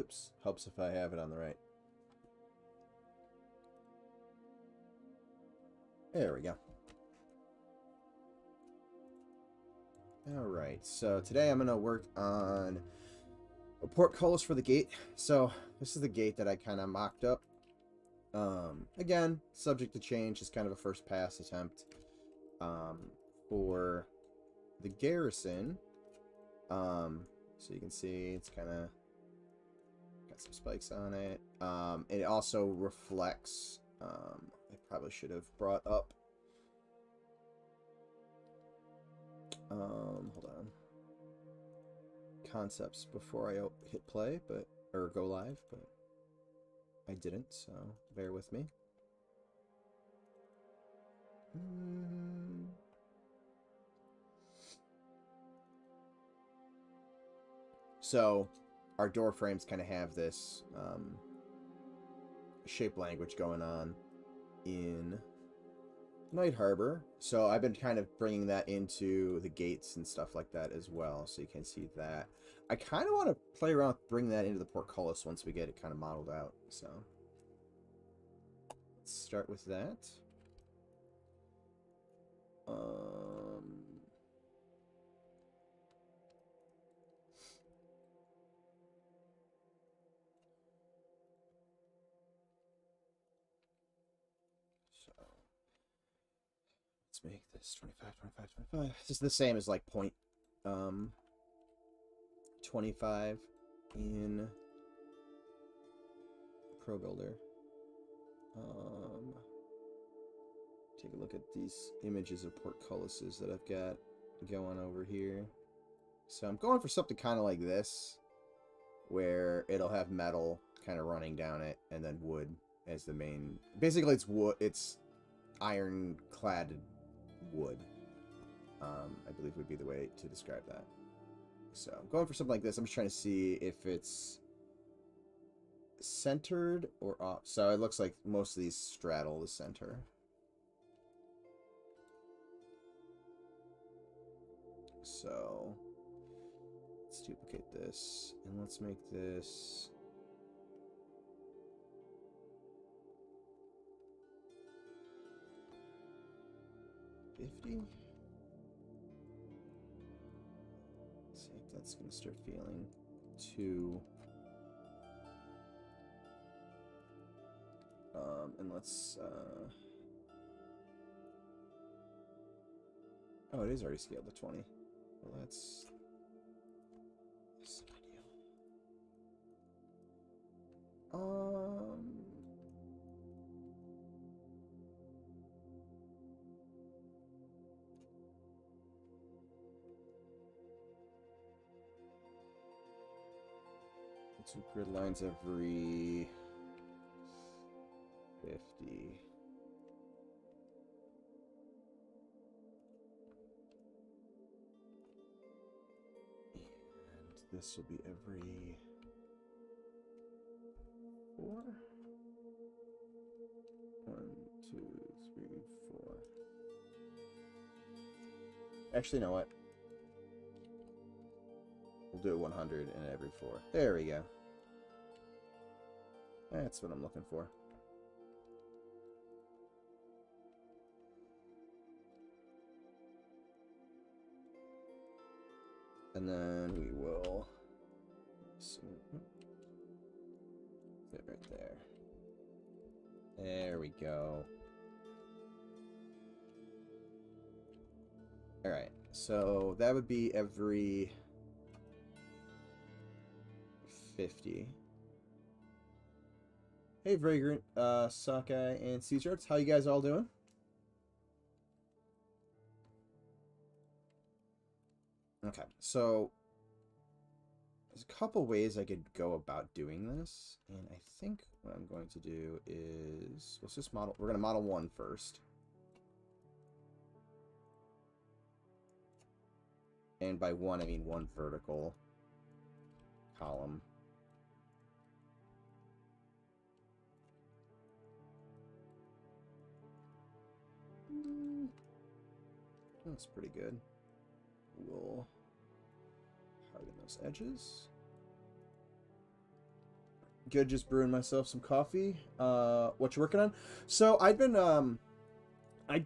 Oops. Helps if I have it on the right. There we go. Alright, so today I'm going to work on a portcullis for the gate. So this is the gate that I kind of mocked up. Again, subject to change. It's kind of a first pass attempt for the garrison. So you can see it's kind of got some spikes on it. It also reflects. I probably should have brought up. Hold on. Concepts before I hit play, or go live, but I didn't, so bear with me. So our door frames kind of have this shape language going on in Night Harbor, so I've been kind of bringing that into the gates and stuff like that as well, so you can see that. I kind of want to play around with bringing that into the portcullis once we get it kind of modeled out, so let's start with that. Let's make this 25, 25, 25. This is the same as like point 25 in Pro Builder. Take a look at these images of portcullises that I've got going over here. So I'm going for something kind of like this, where it'll have metal kind of running down it, and then wood as the main. Basically, it's wood. It's iron-clad wood. I believe would be the way to describe that. So I'm going for something like this. I'm just trying to see if it's centered or off. So it looks like most of these straddle the center. So let's duplicate this, and let's make this 50. Let's see if that's going to start feeling too. And let's. Oh, it is already scaled to 20. Well, that's ideal. Two grid lines every 50. This will be every 4. 1, 2, 3, 4. Actually, you know what? We'll do it 100 and every 4. There we go. That's what I'm looking for. And then we will fit right there. There we go. Alright, so that would be every 50. Hey Vagrant, Sockeye, and Caesar, how you guys all doing? Okay, so there's a couple ways I could go about doing this, and I think what I'm going to do is let's just model. We're going to model 1 first, and by 1 I mean 1 vertical column. That's pretty good. We'll harden those edges. Good, just brewing myself some coffee. What you working on? So I've been I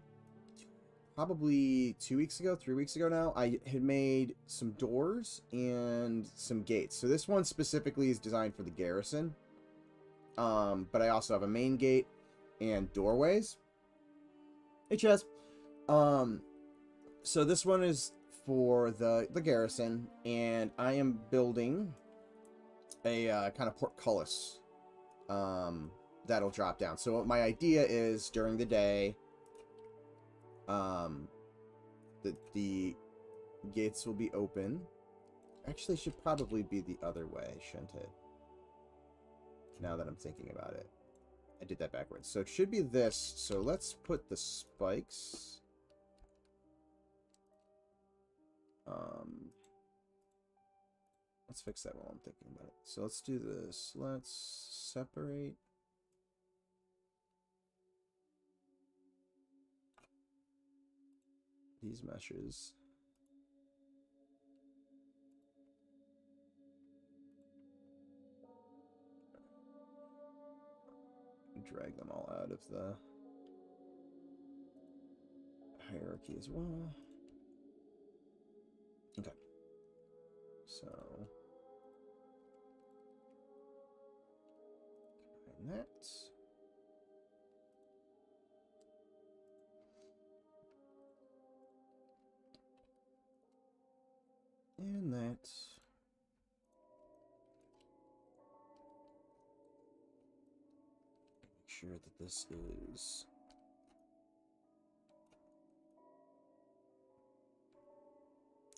probably 2 weeks ago, 3 weeks ago now, I had made some doors and some gates. So this one specifically is designed for the garrison. But I also have a main gate and doorways. Hey Chaz. So this one is for the garrison, and I am building a kind of portcullis that'll drop down. So my idea is during the day, the gates will be open. Actually, it should probably be the other way, shouldn't it? Now that I'm thinking about it. I did that backwards. So it should be this. So let's put the spikes. Let's fix that while I'm thinking about it. So let's do this. Let's separate. These meshes. Drag them all out of the hierarchy as well. Okay. So combine that. And that. Make sure that this is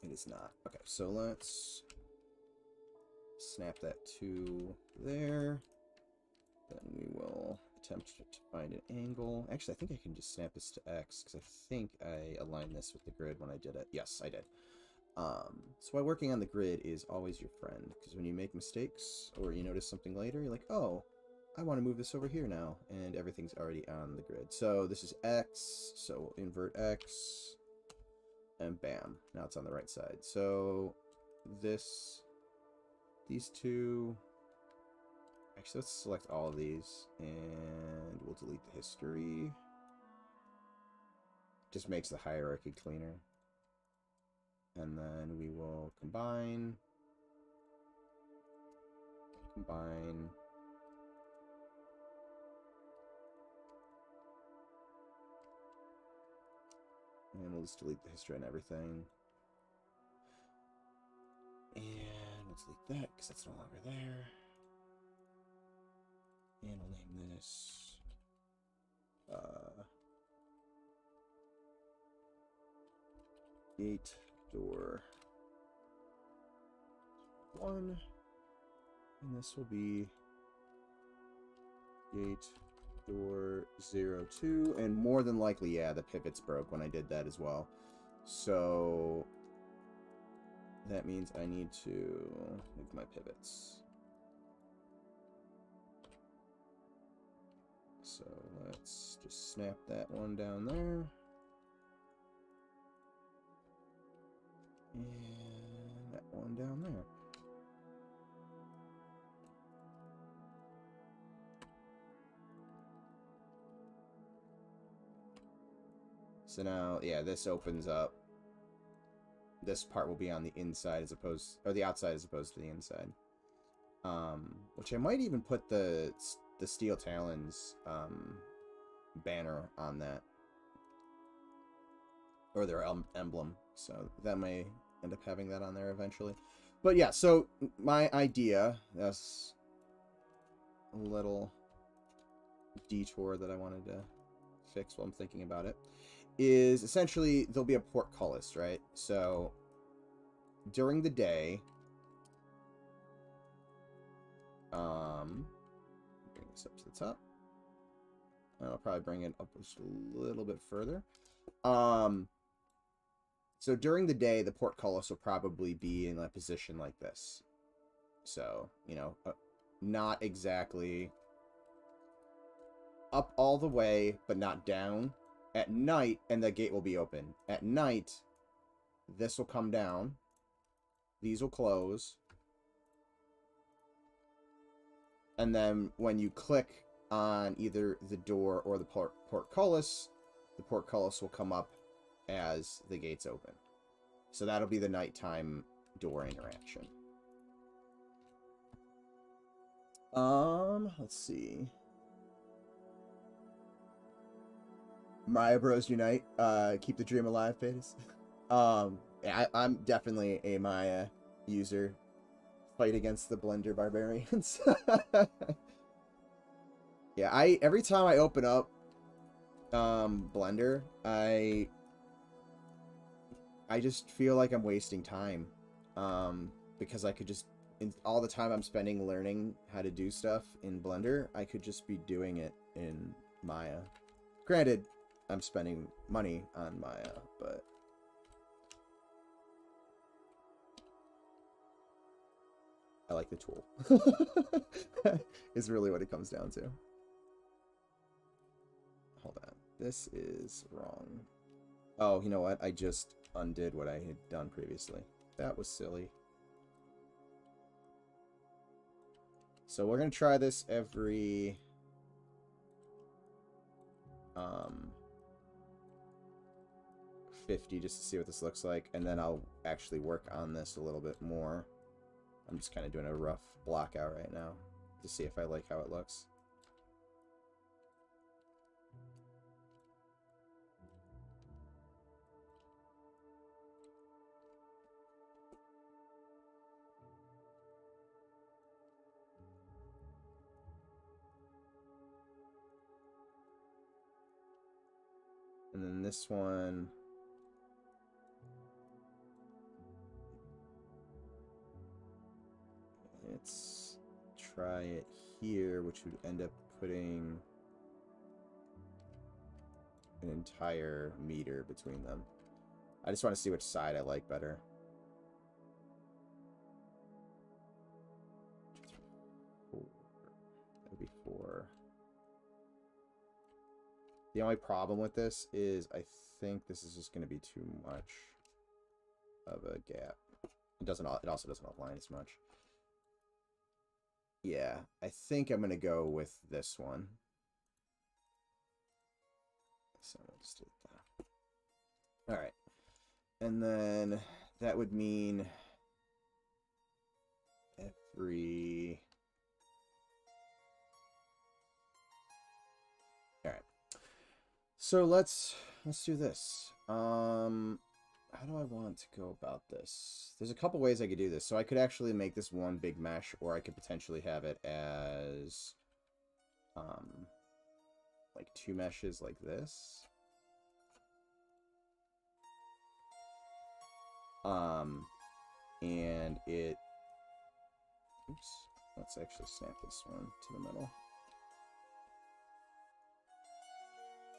it is not. Okay, so let's snap that to there. Then we will attempt to find an angle. Actually, I think I can just snap this to X, because I think I aligned this with the grid when I did it. Yes, I did. So why working on the grid is always your friend, because when you make mistakes or you notice something later, you're like, oh, I want to move this over here now, and everything's already on the grid. So this is X, so we'll invert X, and bam, now it's on the right side. So these two, actually let's select all of these, and we'll delete the history. Just makes the hierarchy cleaner. And then we will combine, and we'll just delete the history and everything. And we'll delete that, because that's no longer there. And we'll name this gate door 1, and this will be gate door 02, and more than likely, yeah, the pivots broke when I did that as well. So that means I need to move my pivots. So let's just snap that one down there. And that one down there. So now, yeah, this opens up. This part will be on the inside as opposed, or the outside as opposed to the inside. Which I might even put the Steel Talons banner on that, or their emblem. So that may end up having that on there eventually. But yeah, so my idea, that's a little detour that I wanted to fix while I'm thinking about it, is essentially there'll be a portcullis, right? So during the day, bring this up to the top. I'll probably bring it up just a little bit further. So during the day, the portcullis will probably be in a position like this. So, you know, not exactly up all the way, but not down. At night, and the gate will be open. At night, this will come down. These will close. And then when you click on either the door or the portcullis will come up as the gates open. So that'll be the nighttime door interaction. Let's see. Maya Bros Unite. Keep the dream alive, Betas. Yeah, I'm definitely a Maya user. Fight against the Blender barbarians. Yeah, every time I open up Blender, I just feel like I'm wasting time. Because I could just, all the time I'm spending learning how to do stuff in Blender, I could just be doing it in Maya. Granted, I'm spending money on Maya, but I like the tool. Is really what it comes down to. Hold on. This is wrong. Oh, you know what? I just undid what I had done previously. That was silly. So we're going to try this every 50 just to see what this looks like, and then I'll actually work on this a little bit more. I'm just kind of doing a rough block out right now to see if I like how it looks. And then this one, let's try it here, which would end up putting an entire meter between them. I just want to see which side I like better. That would be 4. The only problem with this is I think this is just going to be too much of a gap. It also doesn't align as much. Yeah, I think I'm going to go with this one. So let's do that. All right. And then that would mean every... All right. So let's do this. How do I want to go about this? There's a couple ways I could do this. So I could actually make this one big mesh, or I could potentially have it as like 2 meshes like this. And it, oops, let's actually snap this one to the middle.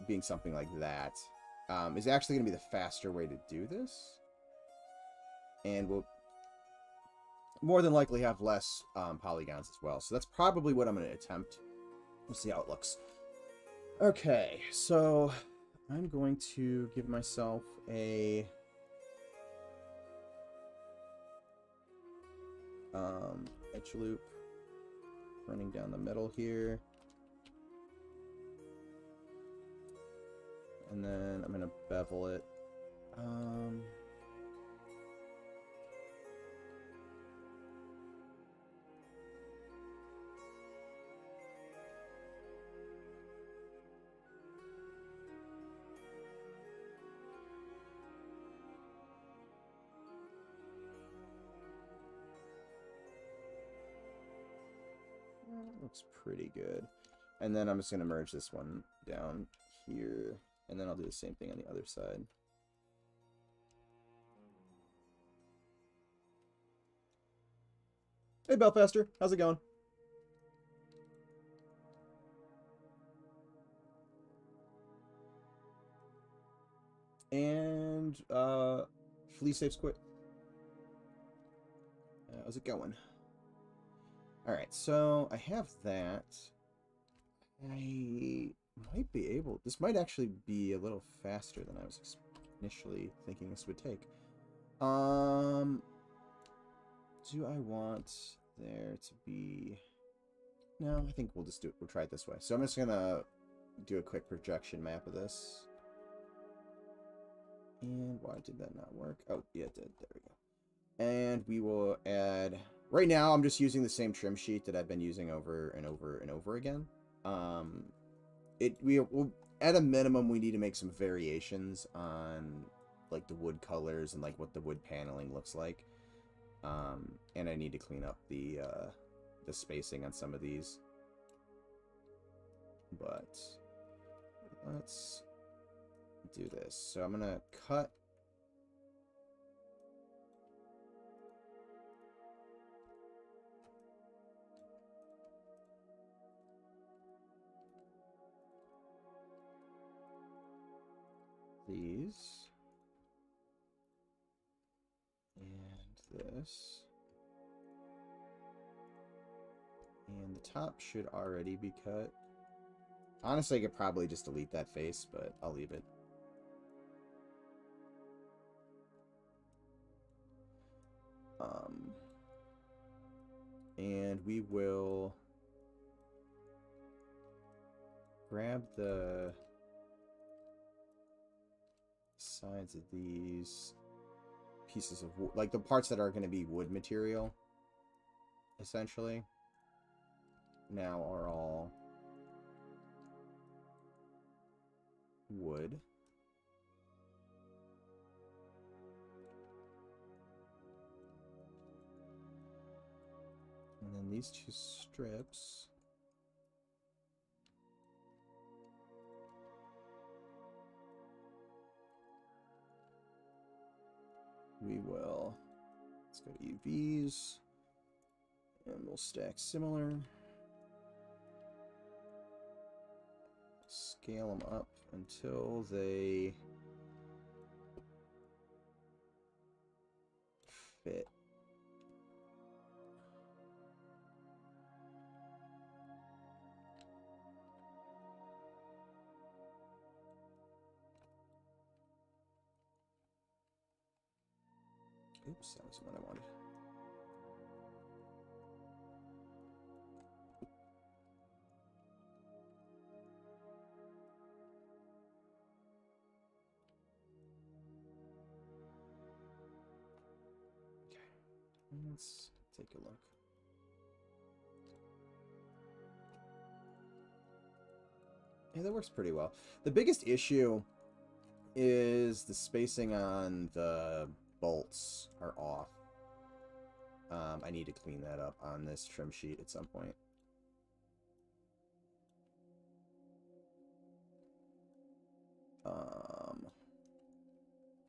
Being something like that is actually going to be the faster way to do this. And we'll more than likely have less polygons as well. So that's probably what I'm going to attempt. We'll see how it looks. Okay, so I'm going to give myself a edge loop running down the middle here. And then I'm going to bevel it. Looks pretty good. And then I'm just going to merge this one down here. And then I'll do the same thing on the other side. Hey, Belfaster. How's it going? And, Flea Saves Quit. How's it going? Alright, so I have that. I might be able... This might actually be a little faster than I was initially thinking this would take. Do I want there to be... No, I think we'll just do it. We'll try it this way. So I'm just gonna do a quick projection map of this. And why did that not work? Oh, yeah, it did. There we go. And we will add... Right now, I'm just using the same trim sheet that I've been using over and over and over again. We'll, at a minimum, we need to make some variations on like the wood colors and like what the wood paneling looks like. And I need to clean up the spacing on some of these. But let's do this. So I'm gonna cut these and this, and the top should already be cut. Honestly, I could probably just delete that face, but I'll leave it. And we will grab the sides of these pieces of wood, like the parts that are going to be wood material, essentially, now are all wood. And then these two strips we will, let's go to UVs, and we'll stack similar, scale them up until they fit. Oops, that wasn't what I wanted. Okay, let's take a look. Yeah, that works pretty well. The biggest issue is the spacing on the bolts are off. I need to clean that up on this trim sheet at some point.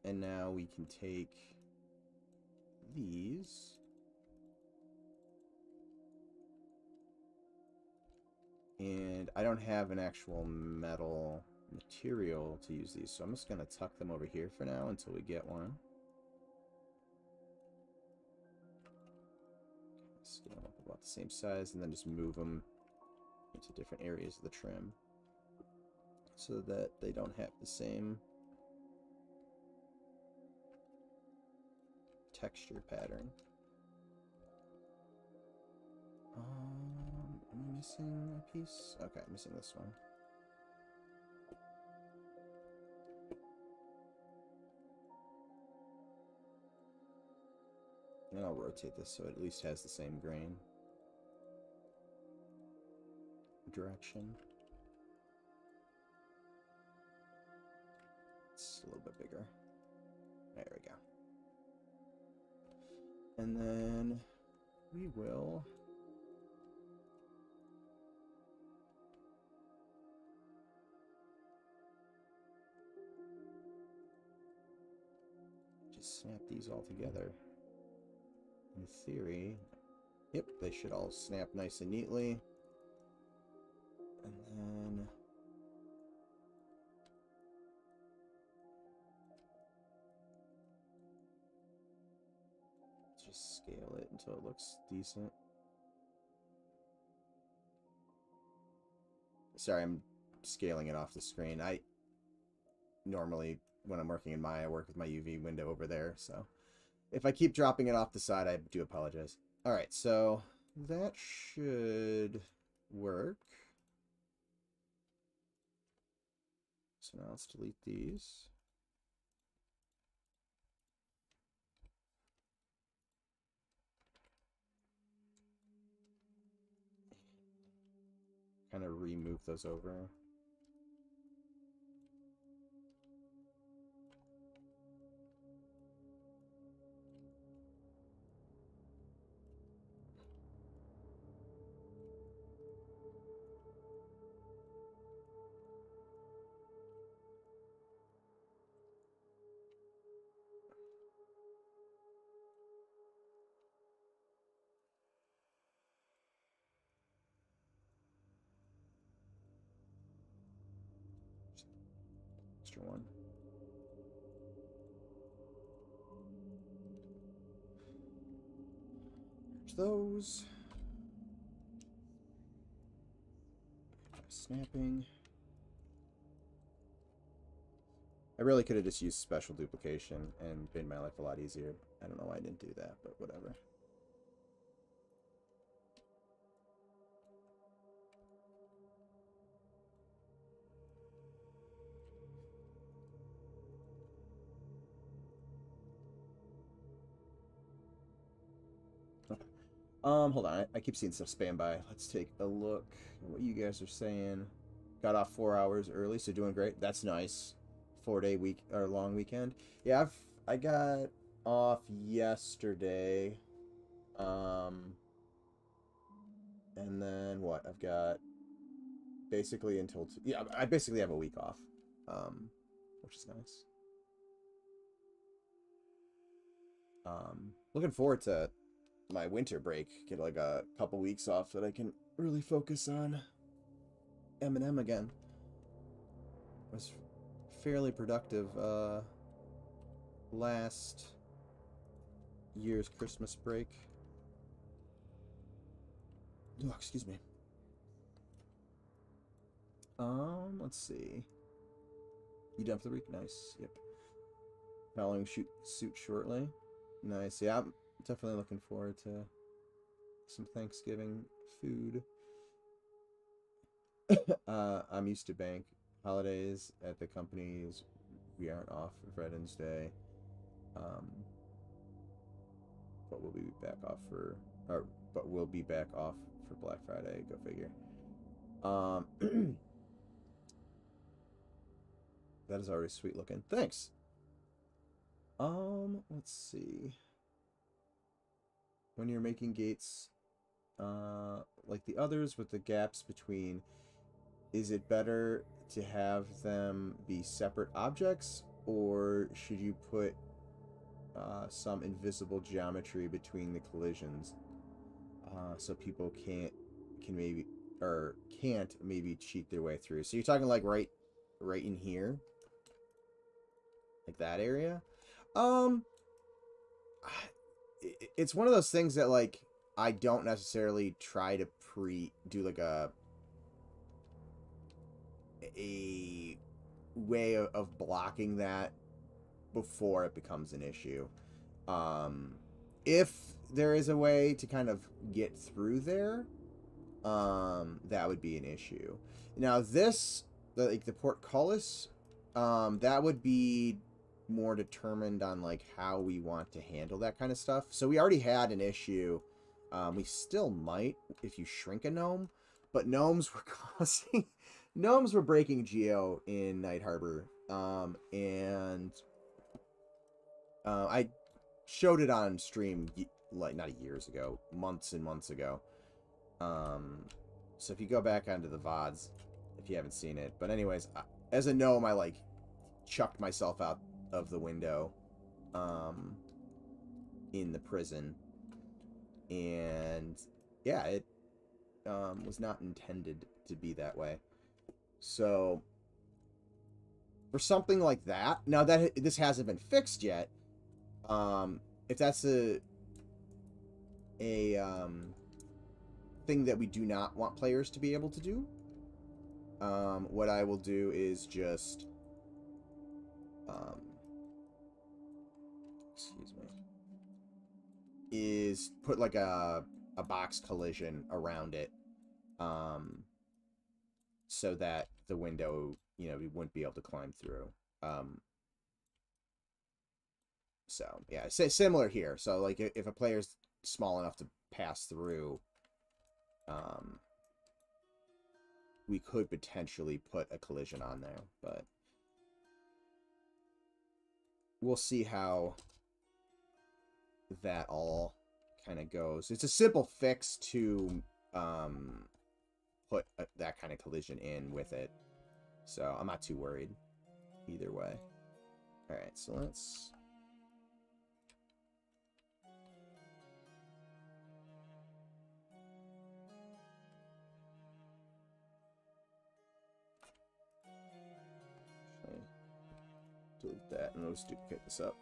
And now we can take these and I don't have an actual metal material to use these, so I'm just going to tuck them over here for now until we get one. Scale them up about the same size and then just move them into different areas of the trim so that they don't have the same texture pattern. Am I missing a piece? Okay, I'm missing this one. And I'll rotate this so it at least has the same grain direction. It's a little bit bigger. There we go. And then we will just snap these all together. In theory, yep, they should all snap nice and neatly. And then just scale it until it looks decent. Sorry, I'm scaling it off the screen. I normally, when I'm working in Maya, I work with my UV window over there, so if I keep dropping it off the side, I do apologize. Alright, so that should work. So now let's delete these. Kind of remove those over. Extra one. There's those. Snapping. I really could have just used special duplication and made my life a lot easier. I don't know why I didn't do that, but whatever. Hold on. I keep seeing stuff spam by. Let's take a look at what you guys are saying. Got off 4 hours early, so doing great. That's nice. 4-day week or long weekend. Yeah, I got off yesterday. And then what? I've got basically until yeah, I basically have a week off. Which is nice. Looking forward to my winter break. Get like a couple weeks off that I can really focus on M&M again. It was fairly productive last year's Christmas break. Oh, excuse me. Let's see. You done for the week? Nice. Yep. Following suit shortly. Nice. Yeah, I'm definitely looking forward to some Thanksgiving food. I'm used to bank holidays at the companies. We aren't off for Veterans Day. But we'll be back off for Black Friday. Go figure. That is already sweet looking. Thanks. Let's see. When you're making gates, like the others with the gaps between, is it better to have them be separate objects, or should you put some invisible geometry between the collisions, so people can't maybe cheat their way through? So you're talking like right in here, like that area. It's one of those things that, like, I don't necessarily try to do like a way of blocking that before it becomes an issue. If there is a way to kind of get through there, that would be an issue. Now this, like the Portcullis, that would be more determined on like how we want to handle that kind of stuff. So we already had an issue. We still might if you shrink a gnome, but gnomes were breaking geo in Night Harbor. And I showed it on stream like not years ago, months and months ago. So if you go back onto the VODs, if you haven't seen it, but anyways, as a gnome, I like chucked myself out of the window in the prison, and yeah, it was not intended to be that way. So for something like that, now that this hasn't been fixed yet, if that's a thing that we do not want players to be able to do, what I will do is just excuse me, is put like a box collision around it, so that the window, you know, we wouldn't be able to climb through. So yeah, say similar here. So like if a player's small enough to pass through, we could potentially put a collision on there, but we'll see how that all kind of goes. It's a simple fix to put that kind of collision in with it, so I'm not too worried either way. All right, so let's delete that and let's duplicate this up.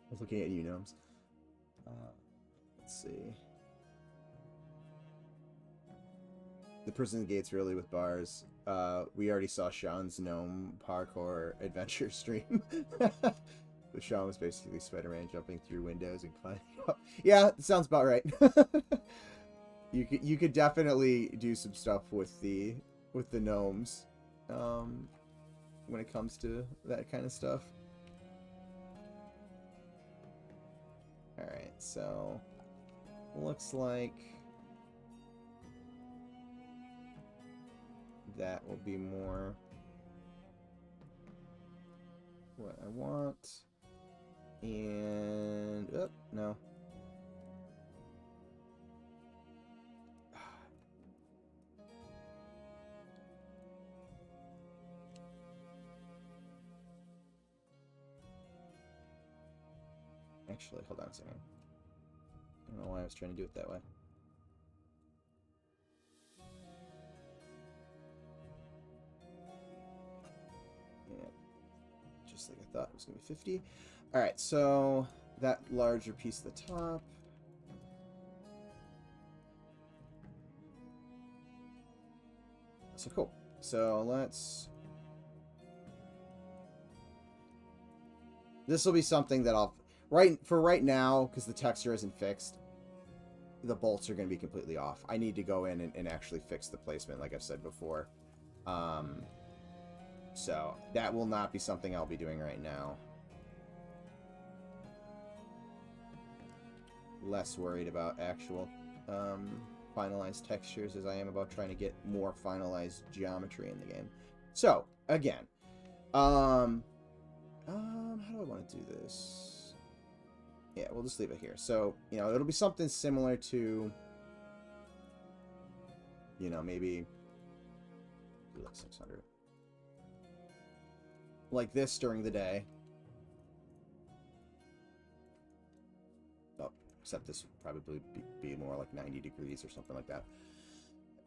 I was looking at you, gnomes. Let's see. The prison gates really with bars. We already saw Sean's gnome parkour adventure stream. The Sean was basically Spider-Man jumping through windows and climbing up. Yeah, that sounds about right. You could definitely do some stuff with the gnomes when it comes to that kind of stuff. All right, so looks like that will be more what I want. And oh, no. Actually, hold on a second. I don't know why I was trying to do it that way. Yeah, just like I thought it was going to be 50. Alright, so that larger piece at the top. So cool. So let's... This will be something that I'll... right now, because the texture isn't fixed, the bolts are going to be completely off. I need to go in and actually fix the placement, like I've said before. So that will not be something I'll be doing right now. Less worried about actual finalized textures as I am about trying to get more finalized geometry in the game. So, again, how do I want to do this? Yeah, we'll just leave it here. So, you know, it'll be something similar to, you know, maybe like 600. Like this during the day. Oh, except this would probably be more like 90 degrees or something like that.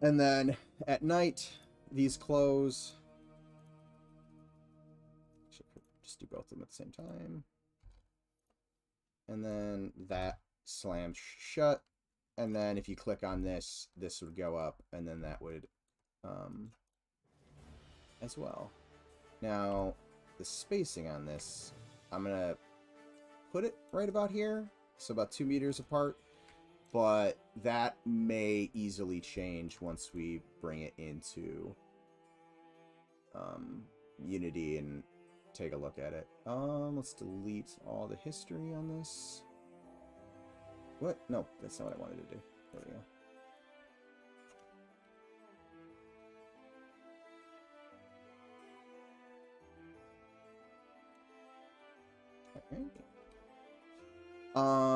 And then at night, these close. Should just do both of them at the same time. And then that slams shut. And then if you click on this, this would go up, and then that would as well. Now, the spacing on this, I'm going to put it right about here, so about 2 meters apart, but that may easily change once we bring it into Unity and take a look at it. Let's delete all the history on this. What? No, that's not what I wanted to do. There we go.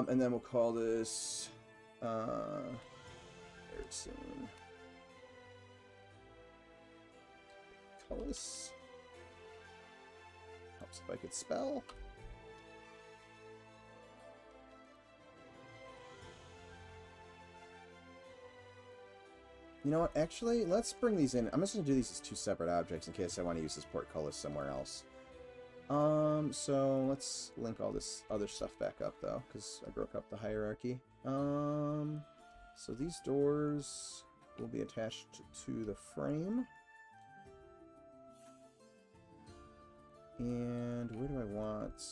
And then we'll call this very soon. Portcullis. Helps if I could spell. You know what? Actually, let's bring these in. I'm just going to do these as 2 separate objects in case I want to use this portcullis somewhere else. So let's link all this other stuff back up though, because I broke up the hierarchy. So these doors will be attached to the frame. And where do I want?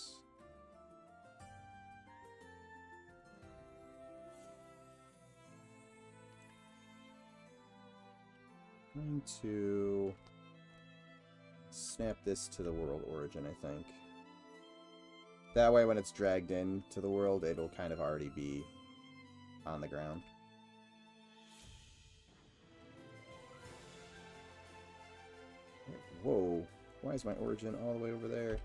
I'm going to snap this to the world origin, I think. That way when it's dragged into the world, it'll kind of already be on the ground. Whoa, why is my origin all the way over there?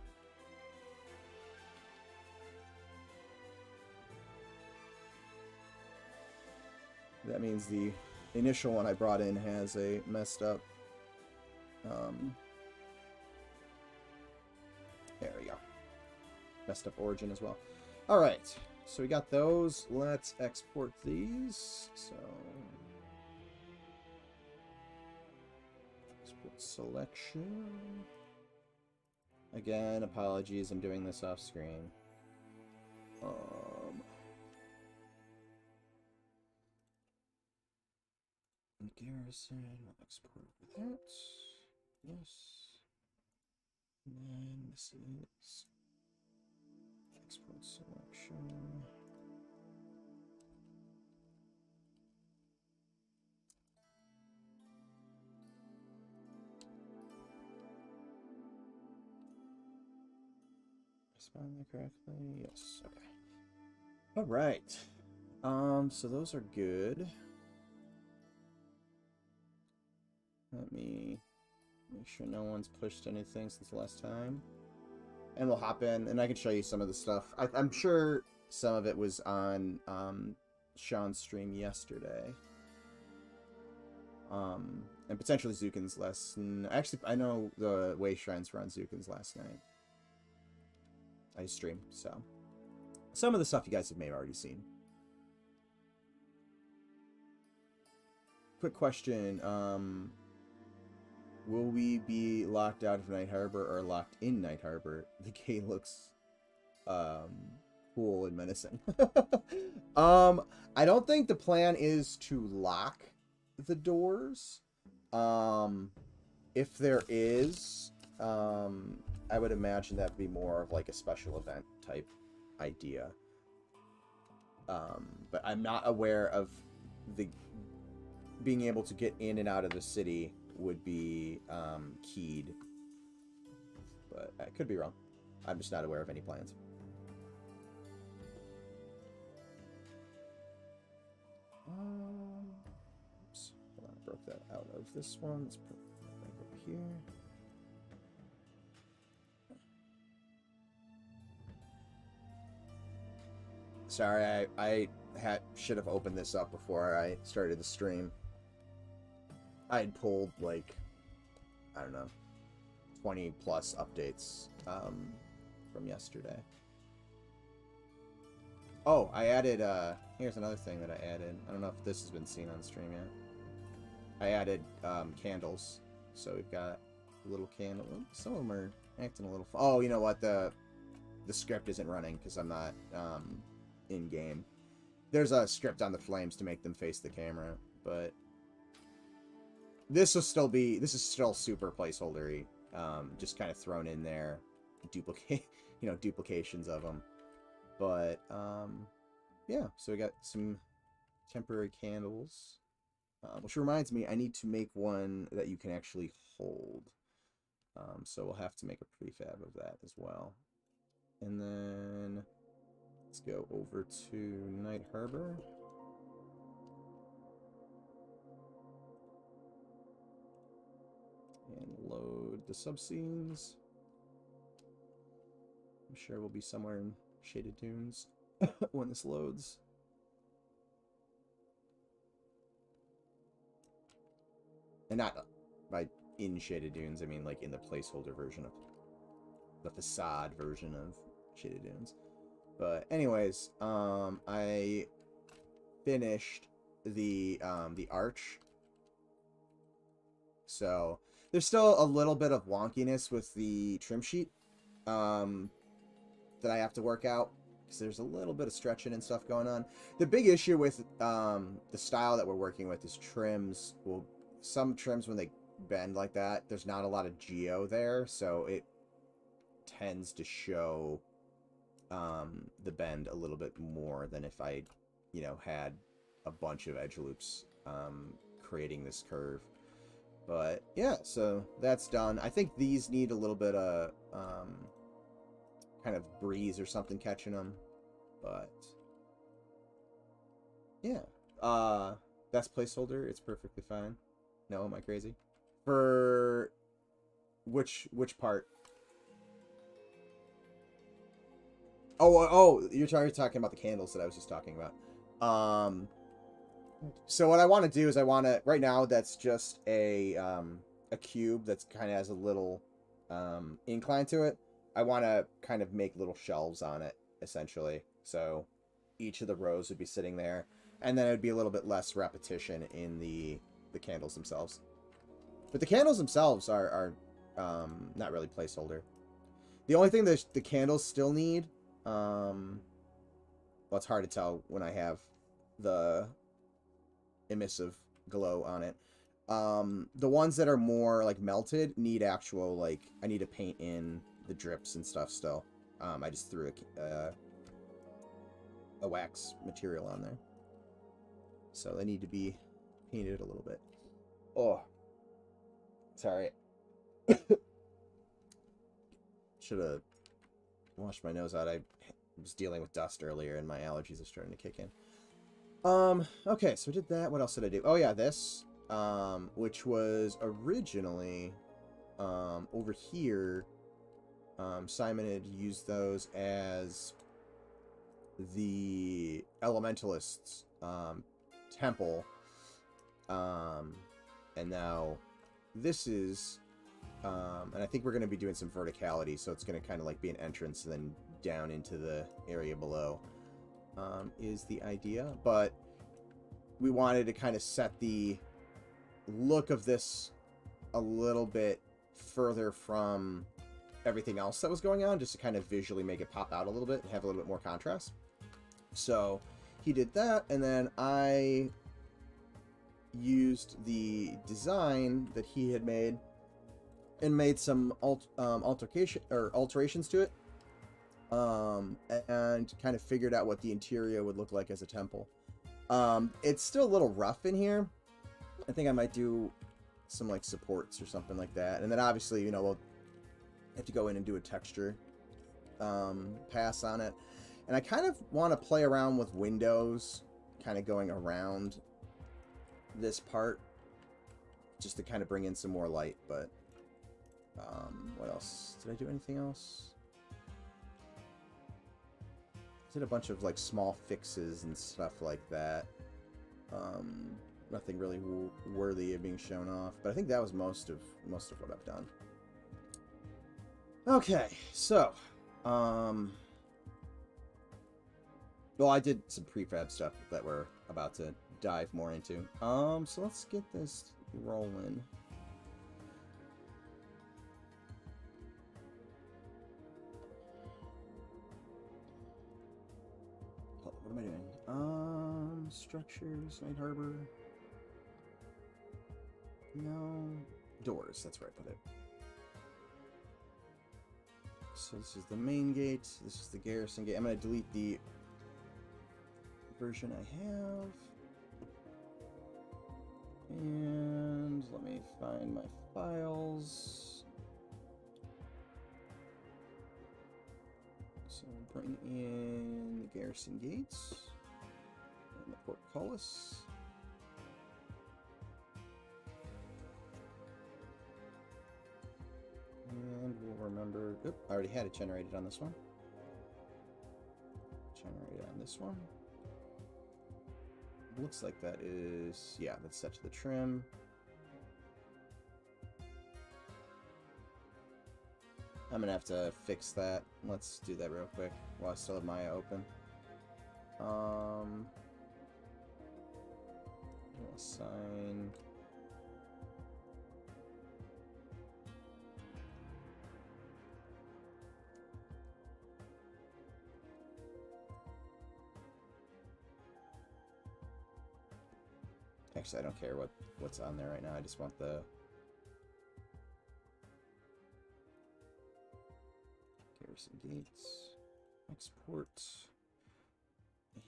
That means the initial one I brought in has a messed up there we go. Messed up origin as well. Alright, so we got those. Let's export these. So export selection. Again, apologies, I'm doing this off screen. Garrison, we'll export that. Yes. And then this is export selection. Respond that correctly? Yes. Okay. All right. So those are good. Let me make sure no one's pushed anything since the last time. And we'll hop in, and I can show you some of the stuff. I'm sure some of it was on Sean's stream yesterday. And potentially Zukin's last... Actually, I know the Way Shrines were on Zukin's last night. I streamed, so... Some of the stuff you guys may have already seen. Quick question, will we be locked out of Night Harbor or locked in Night Harbor? The game looks cool and menacing. I don't think the plan is to lock the doors. If there is, I would imagine that'd be more of like a special event type idea. But I'm not aware of the being able to get in and out of the city would be keyed, but I could be wrong. I'm just not aware of any plans. Oops, hold on, I broke that out of this one. Let's put that back over here. Sorry, I should have opened this up before I started the stream. I had pulled, like, I don't know, 20 plus updates from yesterday. Oh, I added, here's another thing that I added. I don't know if this has been seen on stream yet. I added candles. So we've got a little candle. Some of them are acting a little... Oh, you know what? The script isn't running because I'm not in-game. There's a script on the flames to make them face the camera, but... This is still super placeholdery, just kind of thrown in there, duplications of them. But yeah, so we got some temporary candles, which reminds me, I need to make one that you can actually hold. So we'll have to make a prefab of that as well. And then let's go over to Night Harbor. And load the subscenes. I'm sure we'll be somewhere in Shaded Dunes when this loads. And not by in Shaded Dunes, I mean like in the placeholder version of the facade version of Shaded Dunes. But anyways, I finished the arch. So there's still a little bit of wonkiness with the trim sheet, that I have to work out, because there's a little bit of stretching and stuff going on. The big issue with the style that we're working with is trims. Well, some trims, when they bend like that, there's not a lot of geo there, so it tends to show the bend a little bit more than if I, you know, had a bunch of edge loops creating this curve. But yeah, so that's done. I think these need a little bit of kind of breeze or something catching them, but yeah. That's placeholder. It's perfectly fine. No, am I crazy? For which part? Oh, you're talking about the candles that I was just talking about. So what I want to do is right now that's just a cube that's kind of has a little incline to it. I want to kind of make little shelves on it, essentially. So each of the rows would be sitting there, and then it would be a little bit less repetition in the candles themselves. But the candles themselves are not really placeholder. The only thing that the candles still need, well, it's hard to tell when I have the emissive glow on it. The ones that are more like melted need actual, like, I need to paint in the drips and stuff still. I just threw a wax material on there, so they need to be painted a little bit. Oh, sorry. Should have washed my nose out. I was dealing with dust earlier, and my allergies are starting to kick in. Okay, so I did that. What else did I do? Oh yeah, this, which was originally, over here. Simon had used those as the Elementalist's temple, and now this is, and I think we're going to be doing some verticality, so it's going to kind of like be an entrance and then down into the area below, is the idea. But we wanted to kind of set the look of this a little bit further from everything else that was going on, just to kind of visually make it pop out a little bit and have a little bit more contrast. So he did that, and then I used the design that he had made and made some alterations to it, and kind of figured out what the interior would look like as a temple. It's still a little rough in here. I think I might do some like supports or something like that, and then obviously, you know, we'll have to go in and do a texture pass on it. And I kind of want to play around with windows, kind of going around this part, just to kind of bring in some more light. But what else? Did I do anything else? I did a bunch of like small fixes and stuff like that. Nothing really worthy of being shown off, but I think that was most of what I've done. Okay, so well, I did some prefab stuff that we're about to dive more into. So let's get this rolling. What am I doing? Structures, Night Harbor. No. Doors, that's where I put it. So this is the main gate. This is the garrison gate. I'm going to delete the version I have. And let me find my files. So bring in the garrison gates and the portcullis. And we'll remember, oop, I already had it generated on this one. Generated on this one. Looks like that is, yeah, that's set to the trim. I'm gonna have to fix that. Let's do that real quick while I still have Maya open. We'll assign. Actually, I don't care what's on there right now. I just want the... Garrison gates. Export. And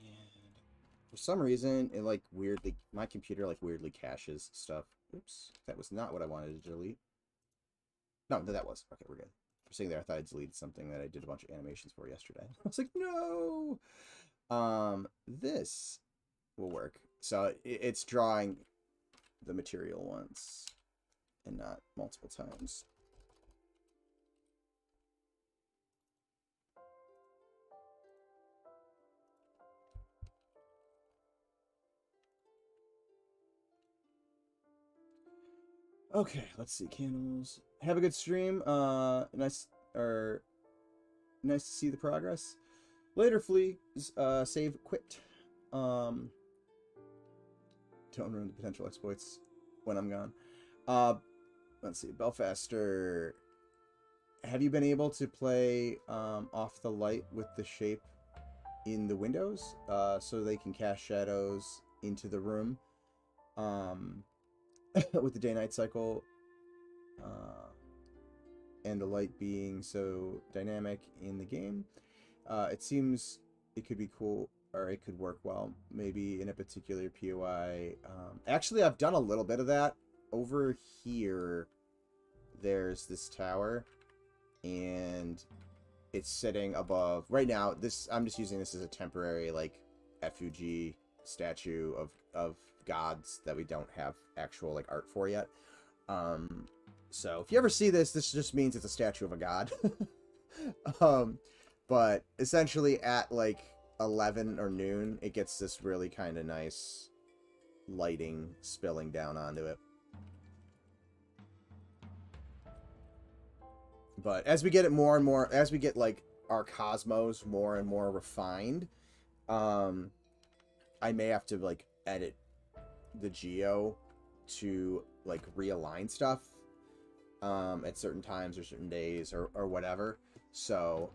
for some reason, it like weirdly... My computer like weirdly caches stuff. Oops. That was not what I wanted to delete. No, that was. Okay, we're good. For sitting there, I thought I deleted something that I did a bunch of animations for yesterday. I was like, no! This will work. So it's drawing the material once and not multiple times. Okay, let's see. Candles. Have a good stream. Nice to see the progress. Later, Flea. Save, quit. Don't ruin the potential exploits when I'm gone. Let's see. Belfaster. Have you been able to play off the light with the shape in the windows so they can cast shadows into the room? With the day-night cycle and the light being so dynamic in the game, it seems it could be cool, or it could work well, maybe in a particular POI. Actually, I've done a little bit of that. Over here, there's this tower, and it's sitting above... Right now, I'm just using this as a temporary, like, effigy statue of gods that we don't have actual like art for yet. So if you ever see this just means it's a statue of a god. But essentially at like 11 or noon, it gets this really kind of nice lighting spilling down onto it. But as we get it more and more, as we get like our cosmos more and more refined, I may have to like edit the geo to like realign stuff at certain times or certain days or whatever. So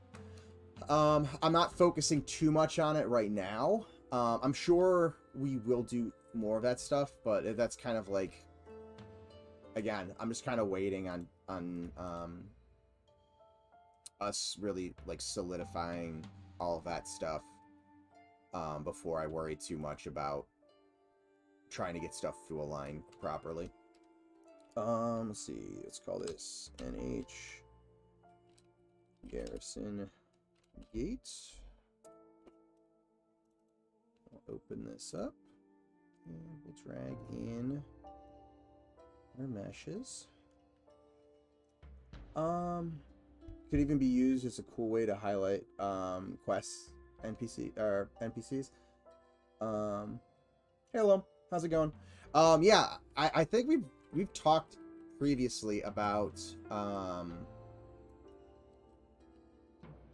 I'm not focusing too much on it right now. I'm sure we will do more of that stuff, but that's kind of like, again, I'm just kind of waiting on us really like solidifying all of that stuff before I worry too much about trying to get stuff to align properly. Let's see. Let's call this NH Garrison Gate. We'll open this up and we'll drag in our meshes. Could even be used as a cool way to highlight quests, NPCs. Hello. How's it going? Yeah, I think we've talked previously about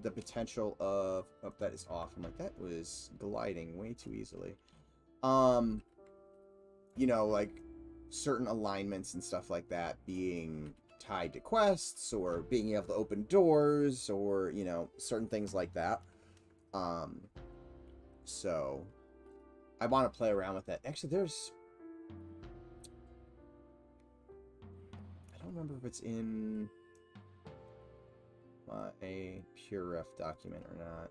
the potential of... Oh, that is off. I'm like, that was gliding way too easily. You know, like certain alignments and stuff like that being tied to quests or being able to open doors or, you know, certain things like that. So I want to play around with that. Actually, there's... I don't remember if it's in a pure ref document or not.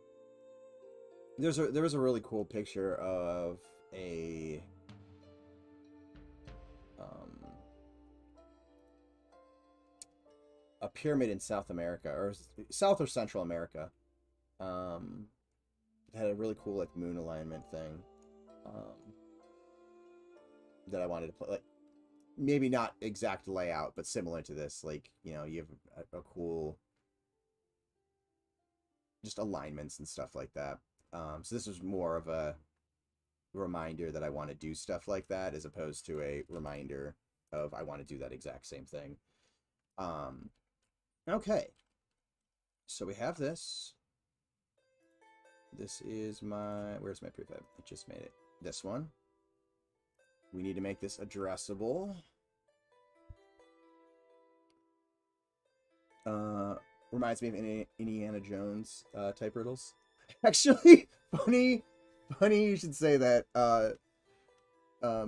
There was a really cool picture of a pyramid in South America, or South or Central America. It had a really cool like moon alignment thing that I wanted to play. Like, maybe not exact layout, but similar to this. Like, you know, you have a cool just alignments and stuff like that. So this was more of a reminder that I want to do stuff like that, as opposed to a reminder of I want to do that exact same thing. Okay, so we have this. This is my... Where's my prefab? I just made it. This one. We need to make this addressable. Reminds me of Indiana Jones type riddles. Actually, funny you should say that.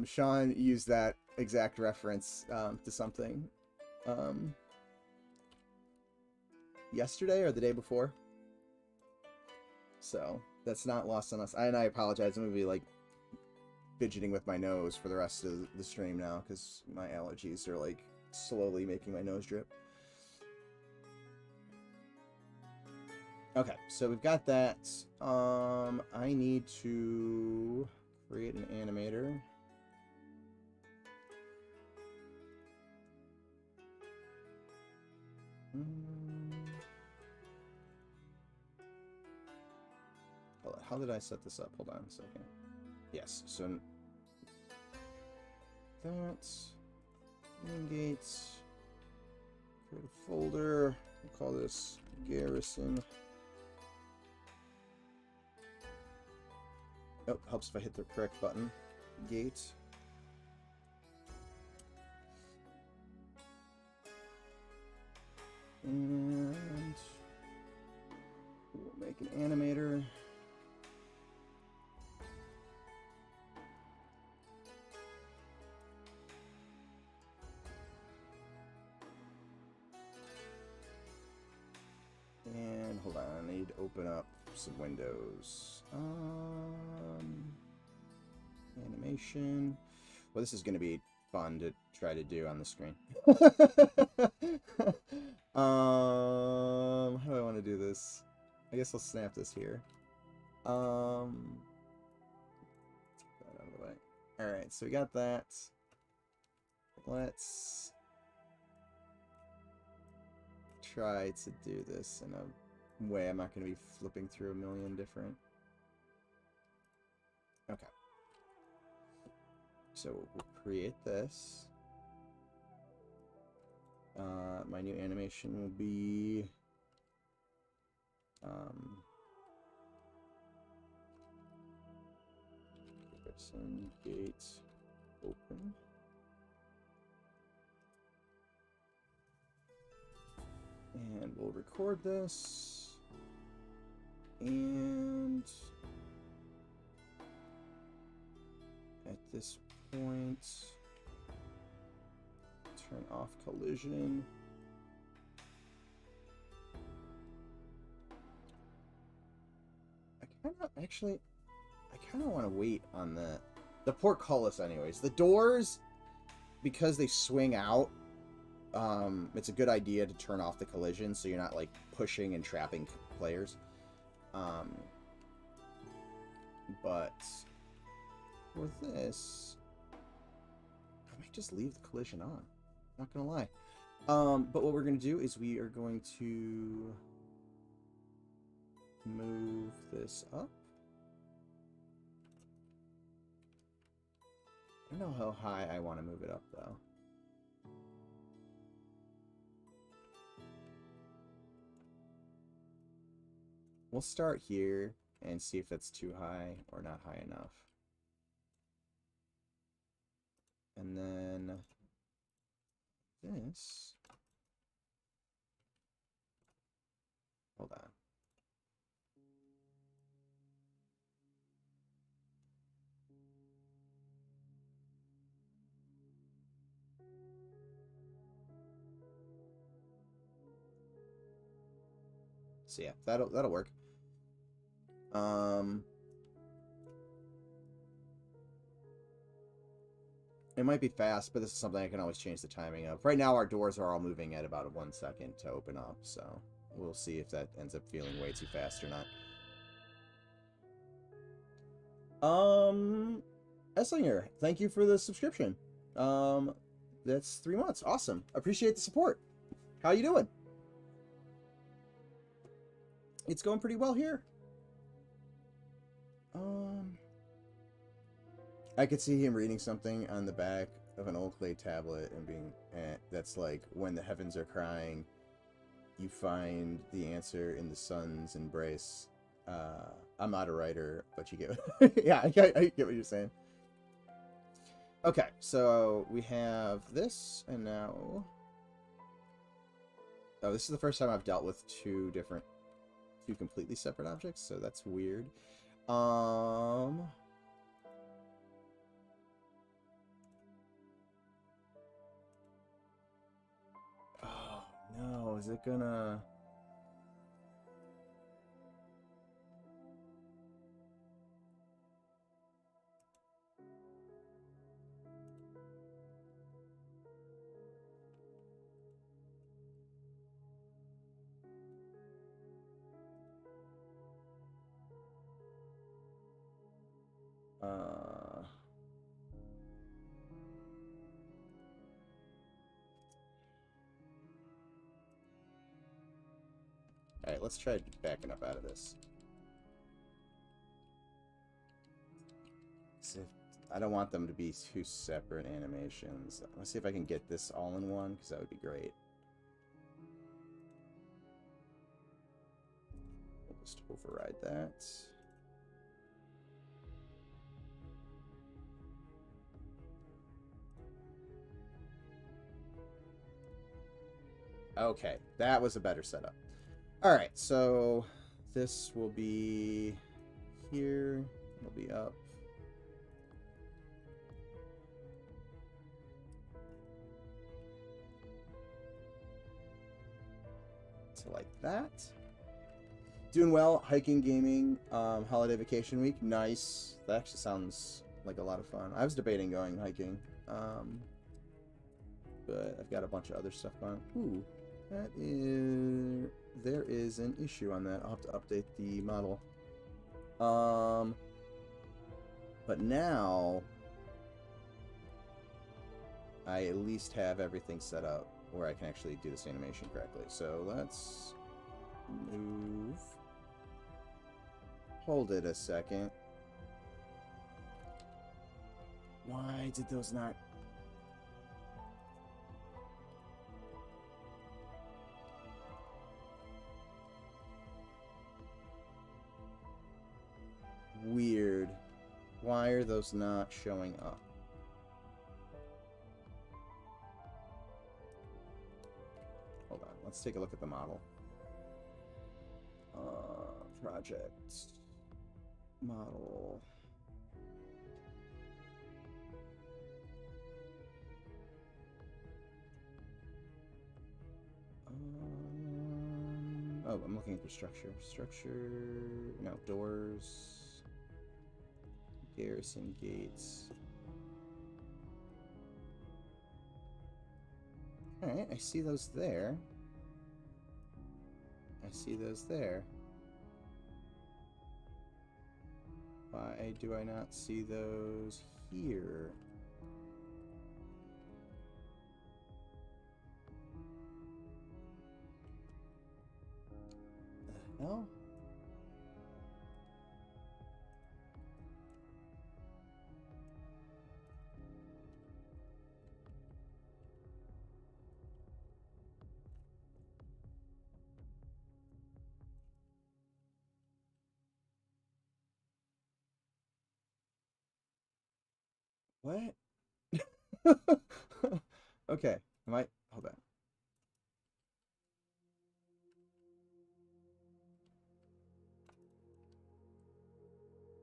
Sean used that exact reference to something yesterday or the day before. So that's not lost on us. And I apologize. I'm going to be like fidgeting with my nose for the rest of the stream now because my allergies are like slowly making my nose drip. Okay, so we've got that. I need to create an animator. Hold on, how did I set this up? Hold on a second. Yes, so that main gates. Create a folder. We'll call this Garrison. Oh, helps if I hit the correct button. Gate. And we'll make an animator. And hold on, I need to open up some windows. Animation. Well, this is going to be fun to try to do on the screen. How do I want to do this? I guess I'll snap this here. Put that out of the way. Alright, so we got that. Let's try to do this in a way I'm not going to be flipping through a million different. Okay. So we'll create this. My new animation will be Garrison gate open. And we'll record this. And at this point, turn off collision. I kind of want to wait on the portcullis anyways. The doors, because they swing out, it's a good idea to turn off the collision so you're not like pushing and trapping players. But for this, I might just leave the collision on. Not gonna lie. But what we're gonna do is we are going to move this up. I don't know how high I want to move it up though. We'll start here and see if that's too high or not high enough. And then this. Hold on. So yeah, that'll work. It might be fast, but this is something I can always change the timing of. Right now, our doors are all moving at about 1 second to open up, so we'll see if that ends up feeling way too fast or not. Esslinger, thank you for the subscription. That's 3 months. Awesome. Appreciate the support. How you doing? It's going pretty well here. I could see him reading something on the back of an old clay tablet and being, that's like, when the heavens are crying, you find the answer in the sun's embrace. I'm not a writer, but you get, yeah, I get what you're saying. Okay, so we have this, and now, oh, this is the first time I've dealt with two completely separate objects, so that's weird. know. Is it gonna... Alright, let's try backing up out of this. I don't want them to be two separate animations. Let's see if I can get this all in one, because that would be great. We'll just override that. Okay, that was a better setup. Alright, so this will be here. It'll be up. So like that. Doing well. Hiking, gaming, holiday vacation week. Nice. That actually sounds like a lot of fun. I was debating going hiking. But I've got a bunch of other stuff going. Ooh. That is... There is an issue on that. I'll have to update the model. But now... I at least have everything set up where I can actually do this animation correctly. So let's... move. Hold it a second. Why did those not... Weird. Why are those not showing up? Hold on. Let's take a look at the model. Project. Model. Oh, I'm looking for structure. Structure. No, doors. Garrison gates. Alright, I see those there. I see those there. Why do I not see those here? The hell? What? Okay. Am I... Hold on.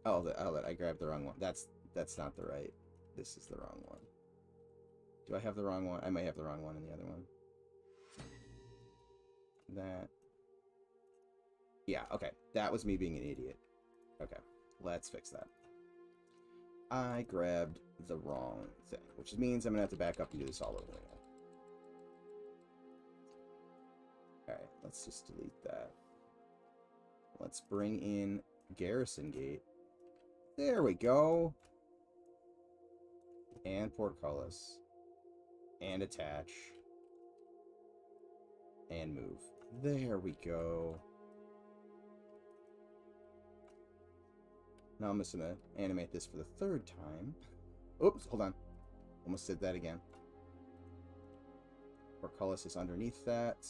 Oh, I grabbed the wrong one. That's not the right. This is the wrong one. Do I have the wrong one? I might have the wrong one in the other one. That. Yeah, okay. That was me being an idiot. Okay. Let's fix that. I grabbed the wrong thing, which means I'm going to have to back up and do this all over again. Alright, let's just delete that. Let's bring in Garrison Gate. There we go. And Portcullis. And attach. And move. There we go. Now I'm just going to animate this for the third time. Oops, hold on. Almost did that again. Portcullis is underneath that.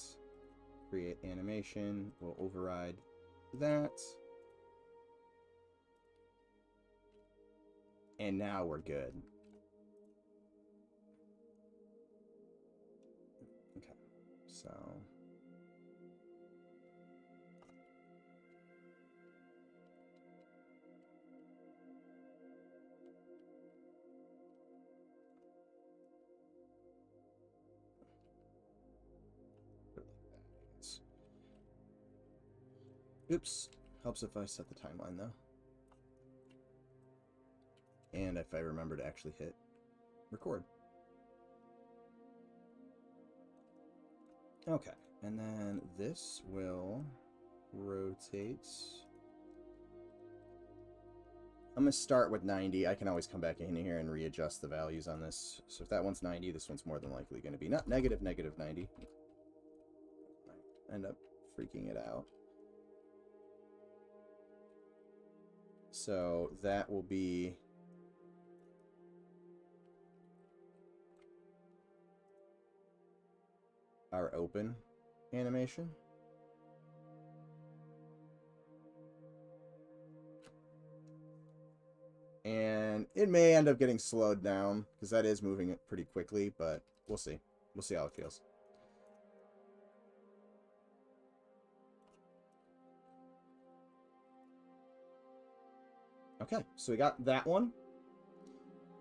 Create animation. We'll override that. And now we're good. Okay, so... Oops. Helps if I set the timeline, though. And if I remember to actually hit record. Okay. And then this will rotate. I'm going to start with 90. I can always come back in here and readjust the values on this. So if that one's 90, this one's more than likely going to be not negative 90. I end up freaking it out. So that will be our open animation. And it may end up getting slowed down because that is moving it pretty quickly, but we'll see. We'll see how it feels. Okay, so we got that one.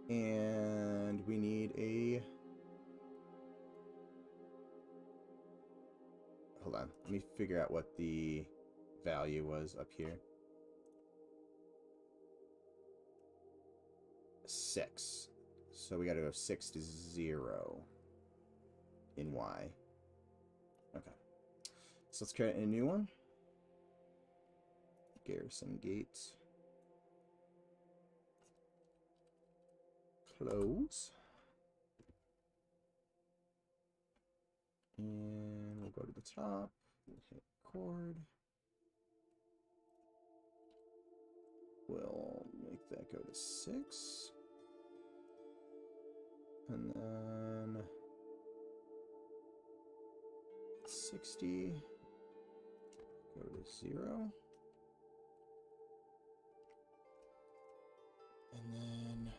And we need a... Hold on. Let me figure out what the value was up here. 6. So we got to go 6 to 0 in Y. Okay. So let's create a new one. Garrison Gate. Close. And we'll go to the top. We'll hit record. We'll make that go to 6. And then 60. Go to 0. And then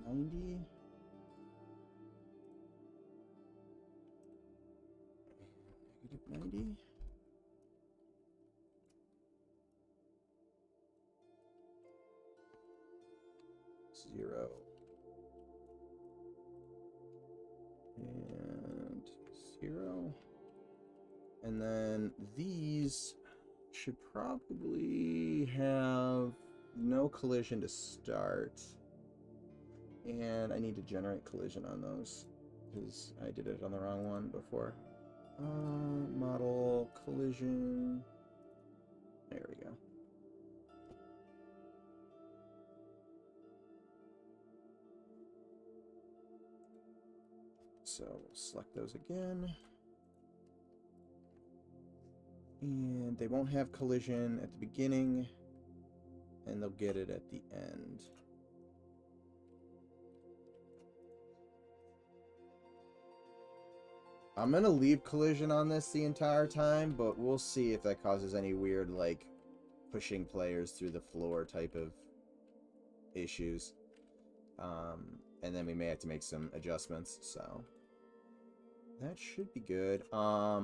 90. Negative 90. Zero. And 0. And then these should probably have no collision to start. And I need to generate collision on those because I did it on the wrong one before. Model collision. There we go. So we'll select those again. And they won't have collision at the beginning, and they'll get it at the end. I'm going to leave collision on this the entire time, but we'll see if that causes any weird, like, pushing players through the floor type of issues. And then we may have to make some adjustments, so that should be good. I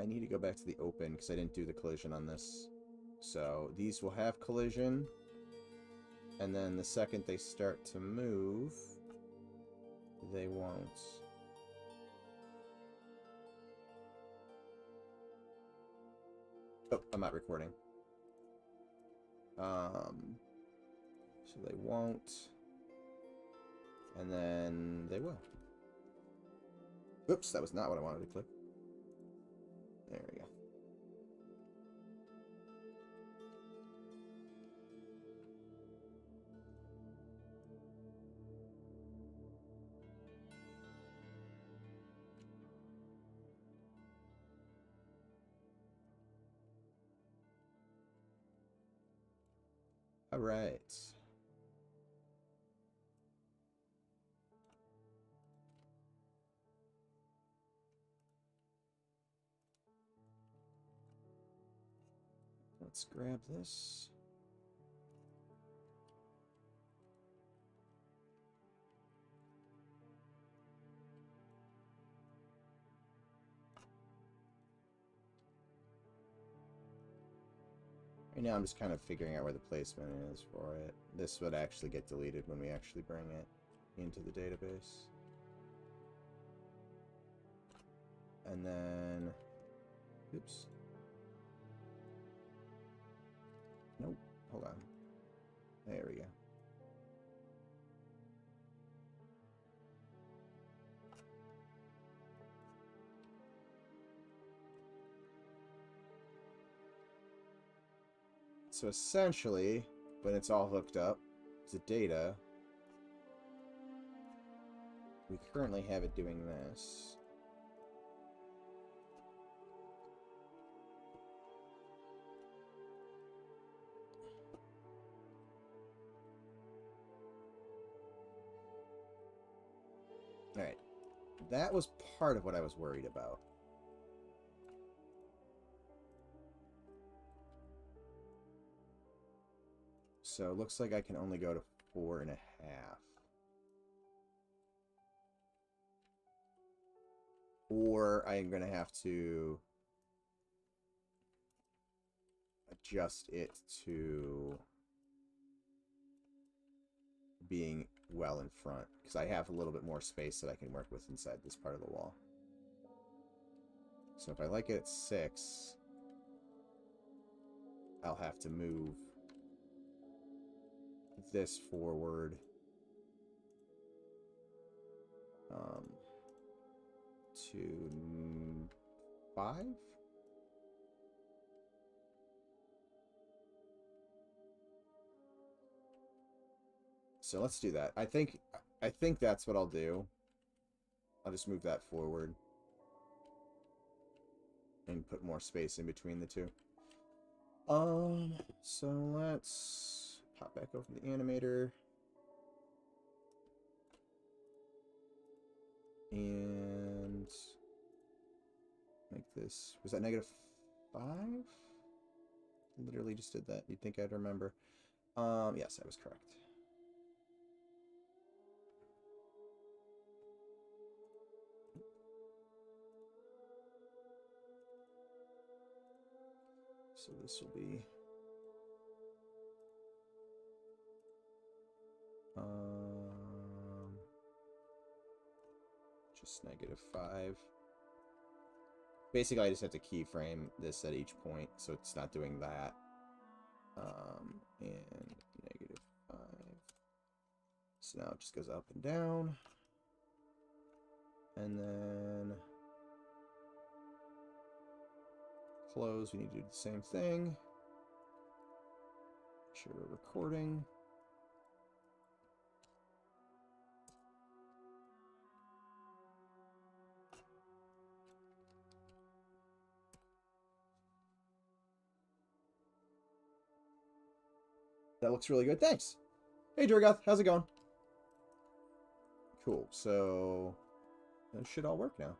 need to go back to the open because I didn't do the collision on this. So these will have collision, and then the second they start to move, they won't. Oh, I'm not recording. So they won't, and then they will. Oops, that was not what I wanted to click. There we go. All right. Let's grab this. Right now I'm just kind of figuring out where the placement is for it. This would actually get deleted when we actually bring it. into the database. And then, oops. Nope, hold on. There we go. So essentially, when it's all hooked up to data, we currently have it doing this. Alright, that was part of what I was worried about. So it looks like I can only go to 4.5. Or I'm going to have to adjust it to being well in front, because I have a little bit more space that I can work with inside this part of the wall. So if I like it at 6, I'll have to move this forward to 5. So let's do that. I think that's what I'll do. I'll just move that forward and put more space in between the two. So let's pop back over the animator. And make this, was that -5? Literally just did that. You'd think I'd remember. Yes, I was correct. So this will be just -5. Basically, I just have to keyframe this at each point, so it's not doing that. And -5. So now it just goes up and down. And then close, we need to do the same thing. Make sure we're recording. That looks really good. Thanks. Hey, Durgoth. How's it going? Cool. So that should all work now.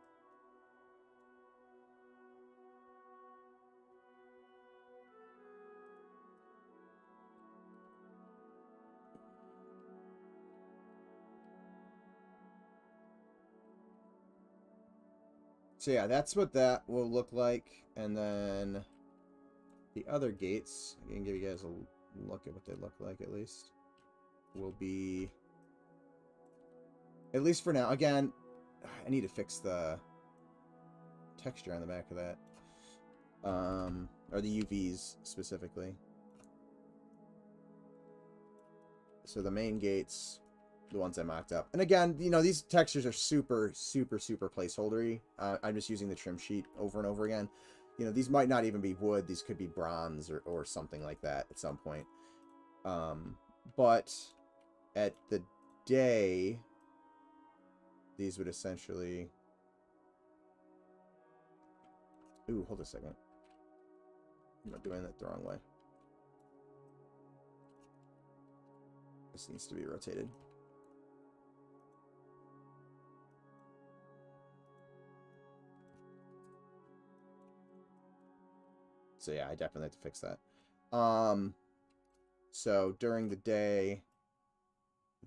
So yeah, that's what that will look like. And then the other gates, I can give you guys a look at what they look like at least, will be, at least for now. Again, I need to fix the texture on the back of that. Or the UVs specifically. So the main gates, the ones I mocked up. And again, you know, these textures are super placeholdery. I'm just using the trim sheet over and over again. You know, these might not even be wood. These could be bronze or something like that at some point. But at the day, these would essentially... Ooh, hold a second. I'm not doing that the wrong way. This needs to be rotated. So yeah, I definitely have to fix that. So during the day,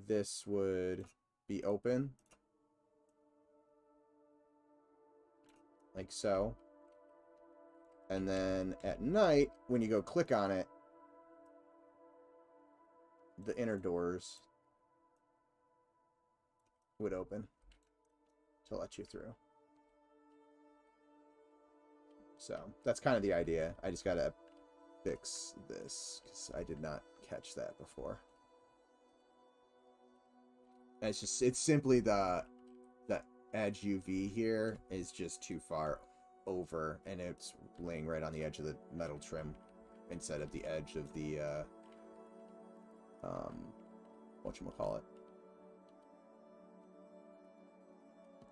this would be open. Like so. And then at night, when you go click on it, the inner doors would open to let you through. So that's kind of the idea. I just gotta fix this because I did not catch that before. And it's simply the edge UV here is just too far over, and it's laying right on the edge of the metal trim instead of the edge of the whatchamacallit.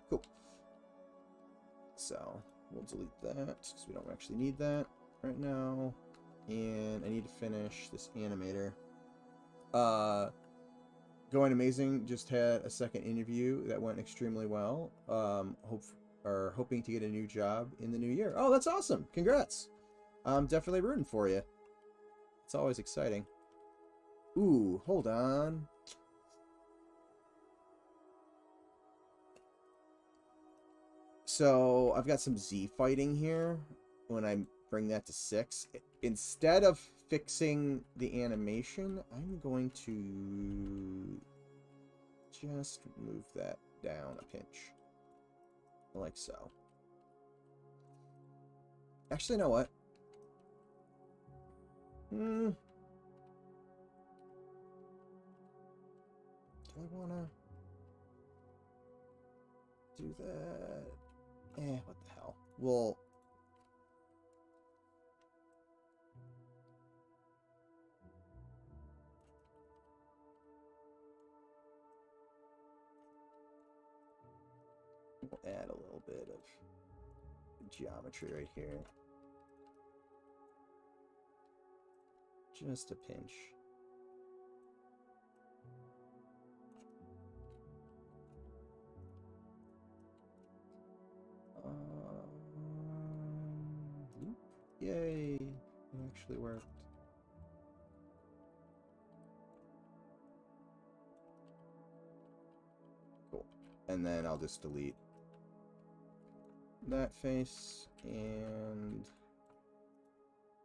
Cool. So we'll delete that because we don't actually need that right now. And I need to finish this animator. Going Amazing just had a second interview that went extremely well. Hoping to get a new job in the new year. Oh, that's awesome. Congrats. I'm definitely rooting for you. It's always exciting. Ooh, hold on. So I've got some Z fighting here. When I bring that to 6, instead of fixing the animation, I'm going to just move that down a pinch. Like so. Actually, you know what? Do I wanna do that? What the hell? We'll add a little bit of geometry right here. Just a pinch. Yay! It actually worked. Cool. And then I'll just delete that face, and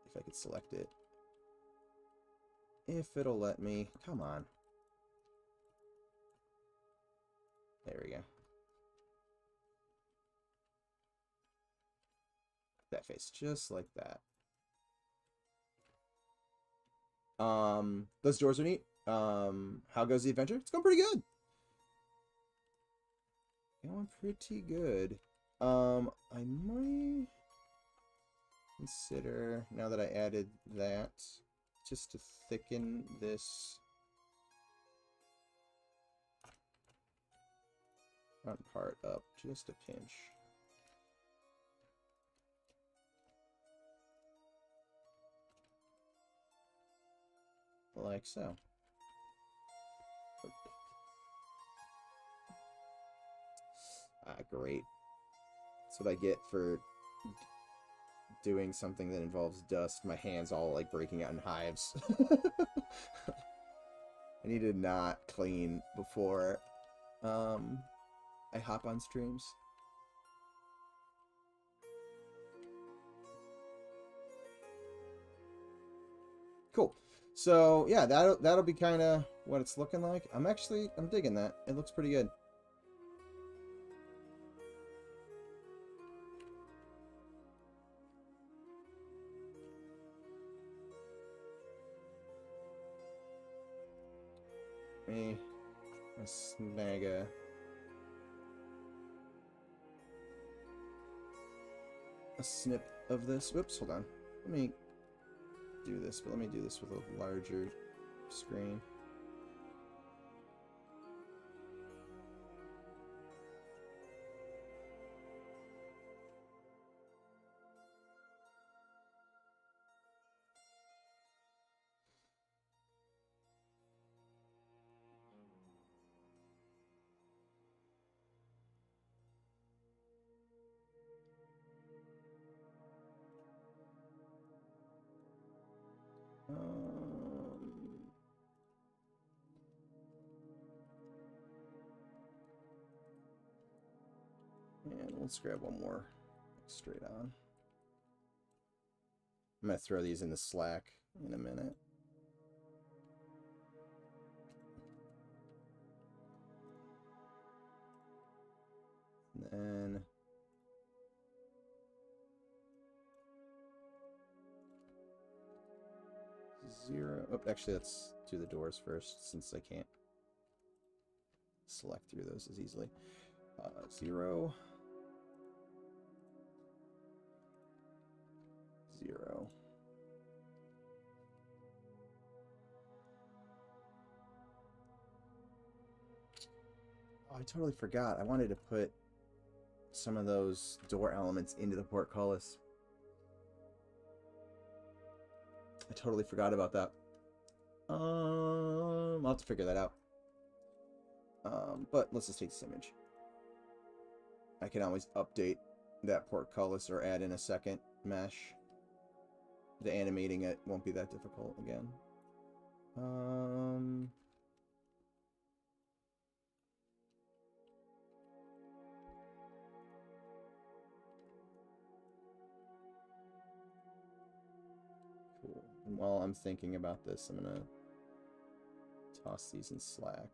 if I could select it, if it'll let me. Come on. There we go. That face, just like that. Those doors are neat. How goes the adventure? It's going pretty good. Going pretty good. I might consider, now that I added that, just to thicken this front part up just a pinch. Like so. Great. That's what I get for doing something that involves dust. My hands all like breaking out in hives. I need to not clean before I hop on streams. Cool. So yeah, that'll be kind of what it's looking like. I'm digging that. It looks pretty good. Let's snag a snip of this. Whoops, hold on. Let me do this, but let me do this with a larger screen. And let's grab one more straight on. I'm going to throw these in the Slack in a minute. Oh, actually, let's do the doors first, since I can't select through those as easily. 0. 0. Oh, I totally forgot. I wanted to put some of those door elements into the portcullis. I totally forgot about that. I'll have to figure that out. But let's just take this image. I can always update that portcullis or add in a second mesh. The animating it won't be that difficult again. Cool. And while I'm thinking about this, I'm gonna toss these in Slack.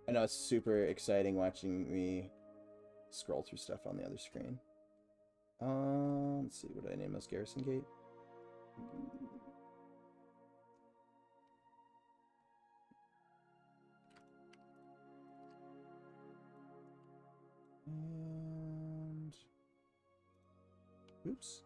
I know it's super exciting watching me scroll through stuff on the other screen. Let's see, what did I name this? Garrison Gate? And... oops.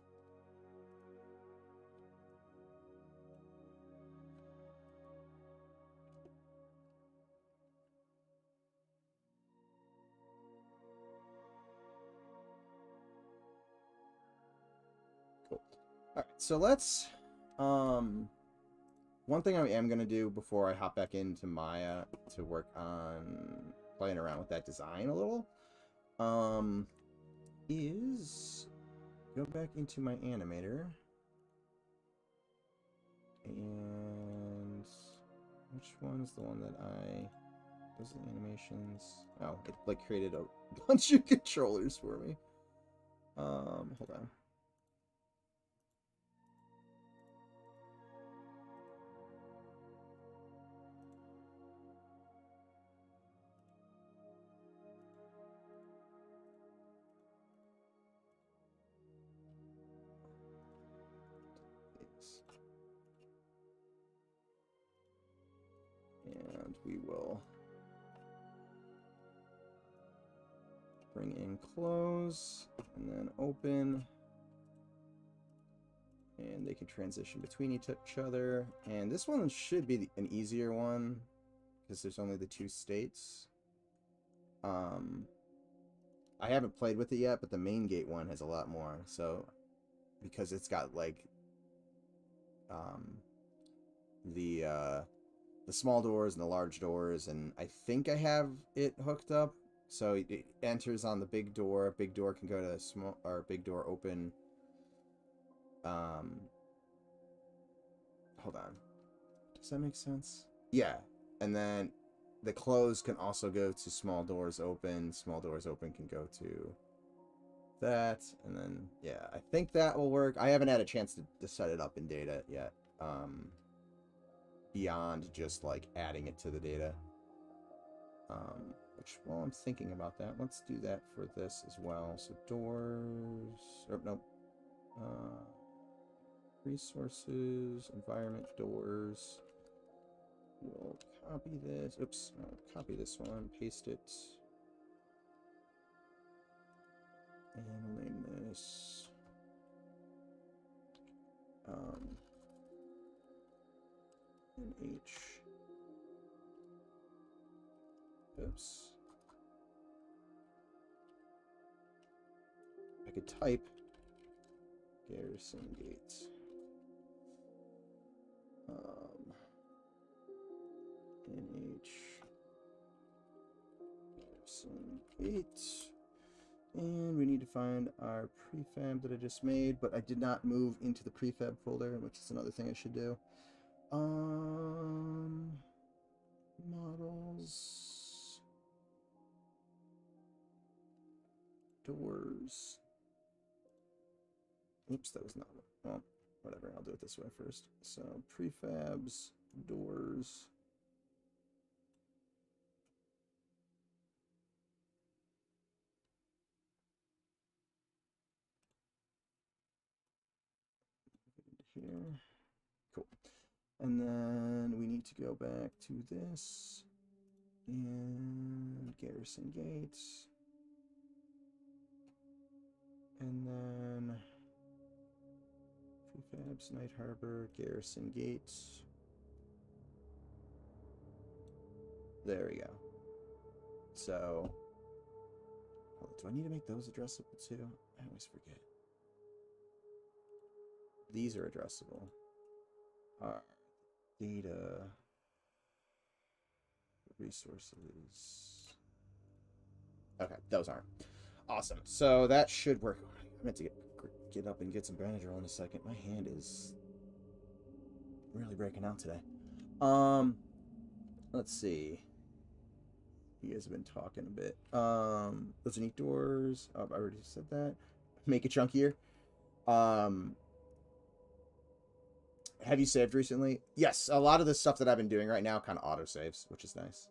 Cool. Alright, so let's... one thing I am going to do before I hop back into Maya to work on playing around with that design a little, is go back into my animator, and which one's the one that those are the animations. Oh, it like created a bunch of controllers for me. Hold on. And we will bring in close and then open, and they can transition between each other. And this one should be an easier one because there's only the 2 states. I haven't played with it yet, but the main gate one has a lot more. So because it's got like the small doors and the large doors, and I think I have it hooked up. So it enters on the big door. Big door can go to small, or big door open. Hold on. Does that make sense? Yeah. And then the close can also go to small doors open. Small doors open can go to that. And then, yeah, I think that will work. I haven't had a chance to set it up in data yet. Beyond just like adding it to the data. Which, while I'm thinking about that, let's do that for this as well. So doors, or no, resources, environment, doors. We'll copy this. Oops, I'll copy this one, paste it, and we'll name this NH. Oops. I could type Garrison Gate. NH Garrison Gate. And we need to find our prefab that I just made, but I did not move into the prefab folder, which is another thing I should do. Models, doors. Oops, that was not, well, whatever, I'll do it this way first. So prefabs, doors. there. Cool. And then we need to go back to this. And Garrison Gates. And then Prefabs, Night Harbor, Garrison Gates. There we go. So, do I need to make those addressable too? I always forget. These are addressable. Data. Resources. Okay, those aren't. Awesome. So that should work. I meant to get up and get some Benadryl in a second. My hand is really breaking out today. Let's see. You guys have been talking a bit. Those unique doors. Oh, I already said that. Make it chunkier. Have you saved recently? Yes, a lot of the stuff that I've been doing right now kind of auto-saves, which is nice.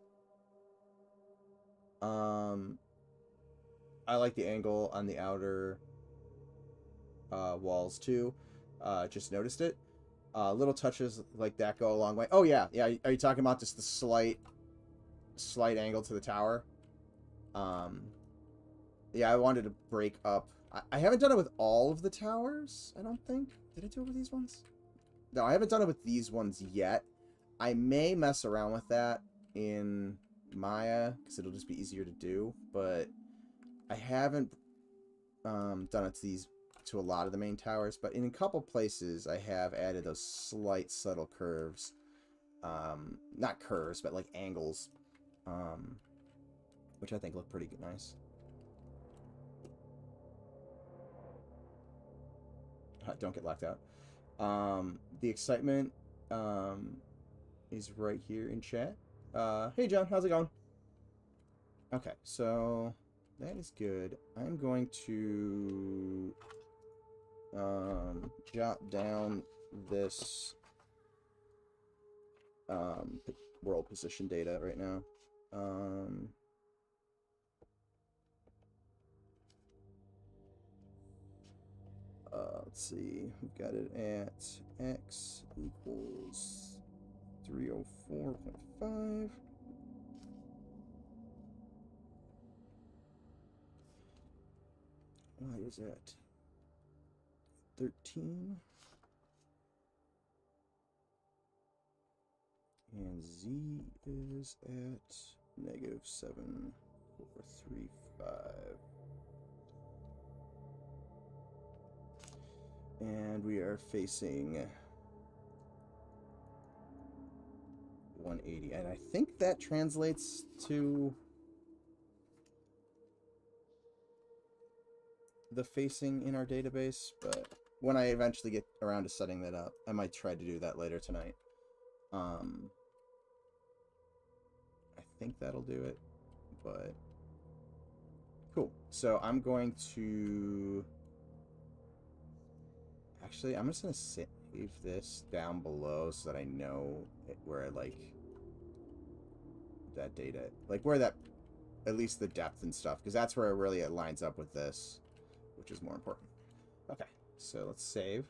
I like the angle on the outer walls too. Just noticed it. Little touches like that go a long way. Oh yeah, yeah. Are you talking about just the slight angle to the tower? Yeah, I wanted to break up. I haven't done it with all of the towers, I don't think. Did I do it with these ones? No, I haven't done it with these ones yet. I may mess around with that in Maya, because it'll just be easier to do, but I haven't done it to a lot of the main towers, but in a couple places I have added those slight subtle curves. Not curves, but like angles, which I think look pretty good, nice. Don't get locked out. The excitement is right here in chat. Hey John, how's it going? Okay, so that is good. I'm going to jot down this world position data right now. Let's see, we've got it at x equals 304.5. Y is at 13. And Z is at -7.435. And we are facing 180. And I think that translates to the facing in our database, but when I eventually get around to setting that up, I might try to do that later tonight. I think that'll do it, but cool. So I'm going to... Actually, I'm just going to save this down below so that I know where I like that data, like where that, at least the depth and stuff, because that's where really it lines up with this, which is more important. Okay, so let's save.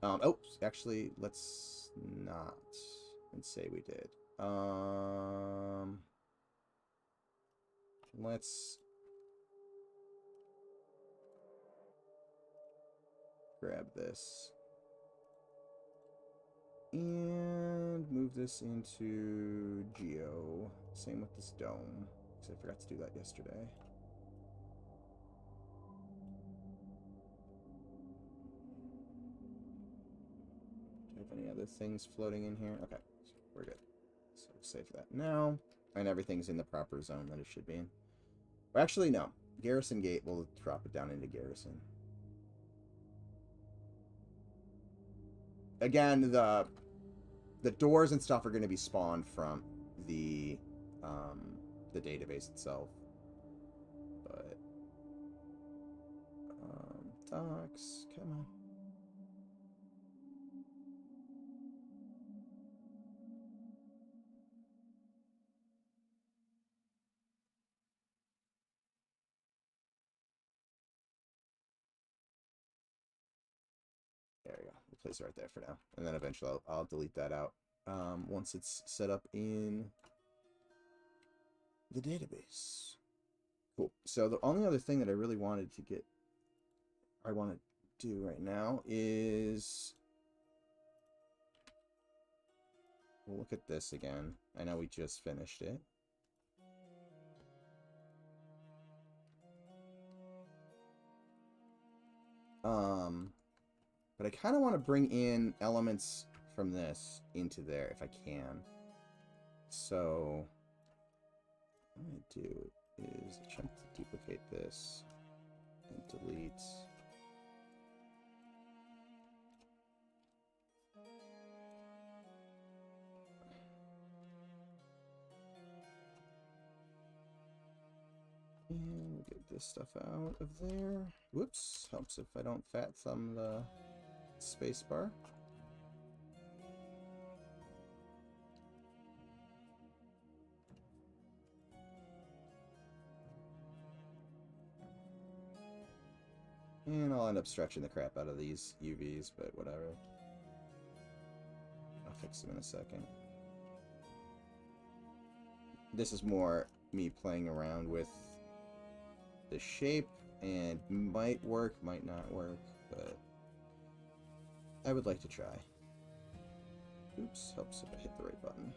Oh, actually, let's not, and say we did. Let's grab this and move this into Geo. Same with this dome, because I forgot to do that yesterday. Do I have any other things floating in here? Okay, so we're good. So we'll save that now. And everything's in the proper zone that it should be in. Well, actually, no. Garrison Gate, will drop it down into Garrison. Again, the doors and stuff are going to be spawned from the database itself. But docs, come on. place it right there for now. And then eventually I'll delete that out once it's set up in the database. Cool. So the only other thing that I really wanted to want to do right now is we'll look at this again. I know we just finished it. But I kind of want to bring in elements from this into there if I can. So what I'm going to do is attempt to duplicate this and delete. And we'll get this stuff out of there. Whoops, helps if I don't fat thumb the space bar. And I'll end up stretching the crap out of these UVs, but whatever. I'll fix them in a second. This is more me playing around with the shape, and might work, might not work, but I would like to try. Oops, helps if I hit the right button.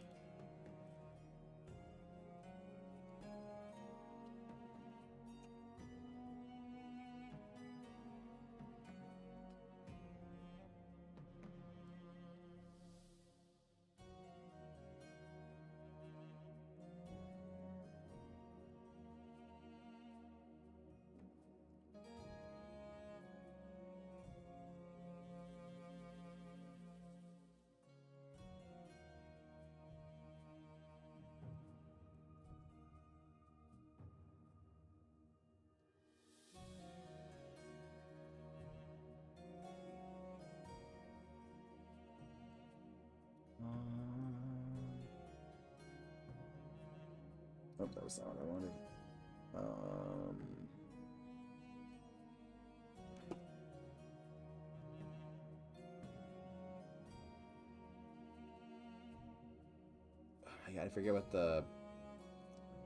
Oh, that was not what I wanted. I gotta figure out what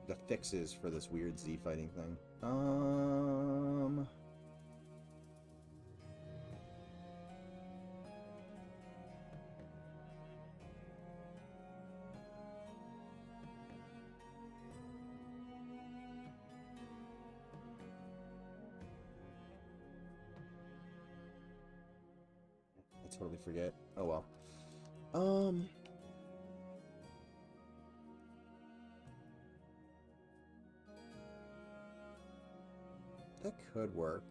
the fix is for this weird Z fighting thing. I totally forget. Oh well. That could work.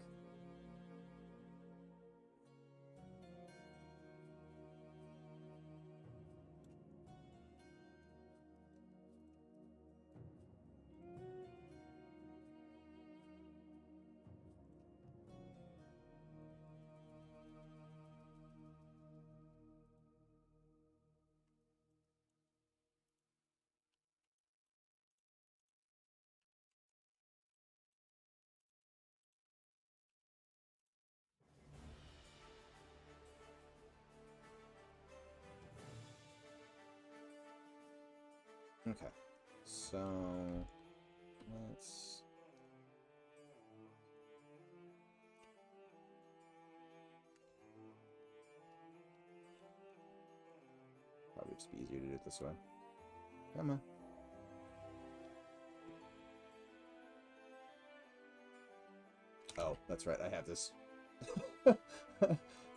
Okay, so let's probably just be easier to do it this way. Come on. Oh, that's right. I have this.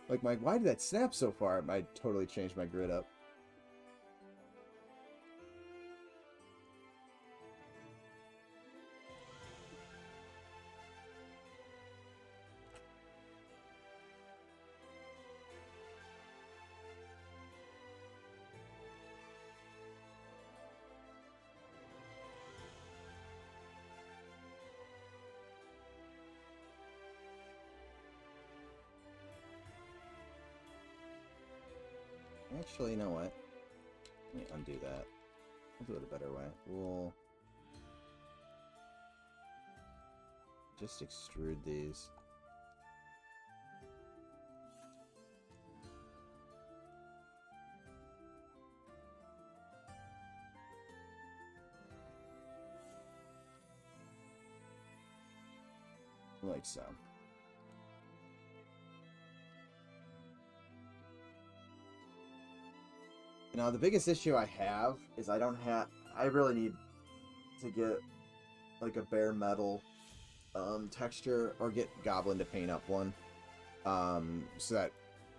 Like why did that snap so far? I totally changed my grid up. Actually, you know what? Let me undo that. We'll do it a better way. We'll just extrude these. like so. Now, the biggest issue I have is I really need to get like a bare metal texture, or get Goblin to paint up one, so that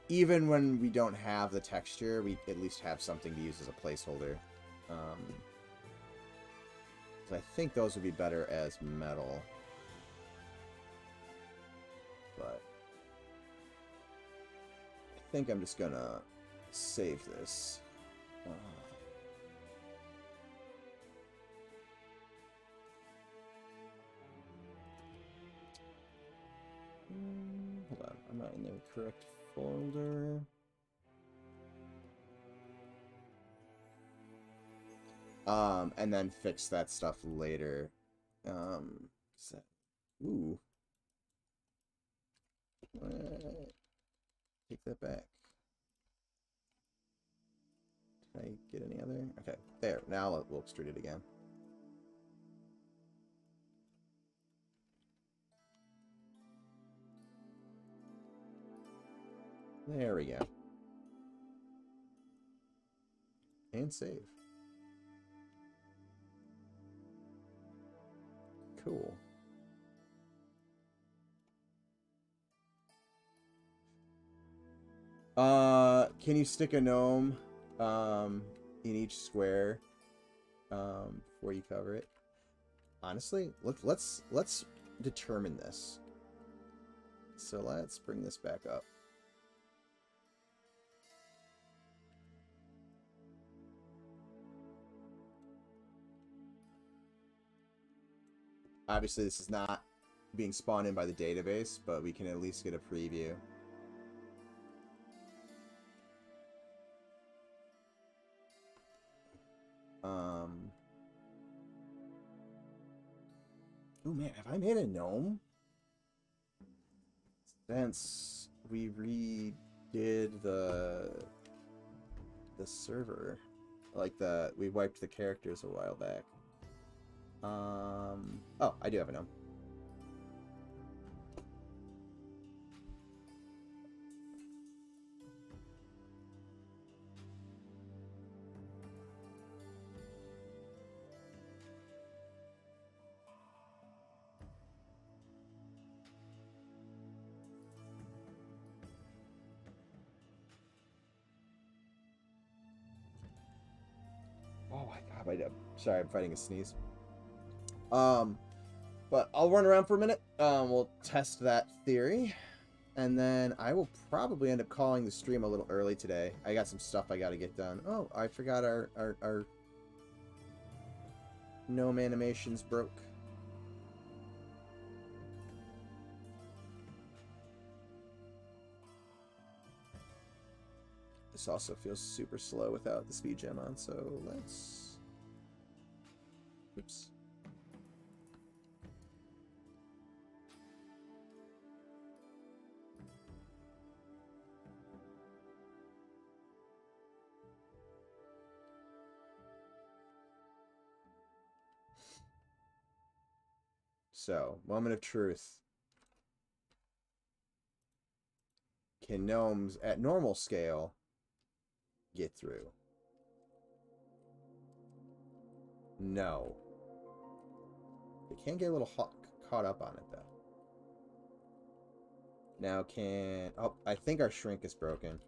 even when we don't have the texture, we at least have something to use as a placeholder. So I think those would be better as metal, but I think I'm just gonna save this. Hold on, I'm not in the correct folder. And then fix that stuff later. Ooh. Take that back. Did I get any other? Okay, there. Now we'll extrude it again. There we go. And save. Cool. Can you stick a gnome in each square before you cover it? Honestly, let's determine this. So let's bring this back up. Obviously, this is not being spawned in by the database, but we can at least get a preview. Oh man, have I made a gnome? Since we redid the server, like we wiped the characters a while back. Oh, I do have a gnome. Oh my god, sorry, I'm fighting a sneeze. But I'll run around for a minute. We'll test that theory. And then I will probably end up calling the stream a little early today. I got some stuff I got to get done. Oh, I forgot our gnome animations broke. This also feels super slow without the speed gem on, so let's... Oops. So, moment of truth. Can gnomes at normal scale get through? No. They can get a little caught up on it, though. Now can... Oh, I think our shrink is broken.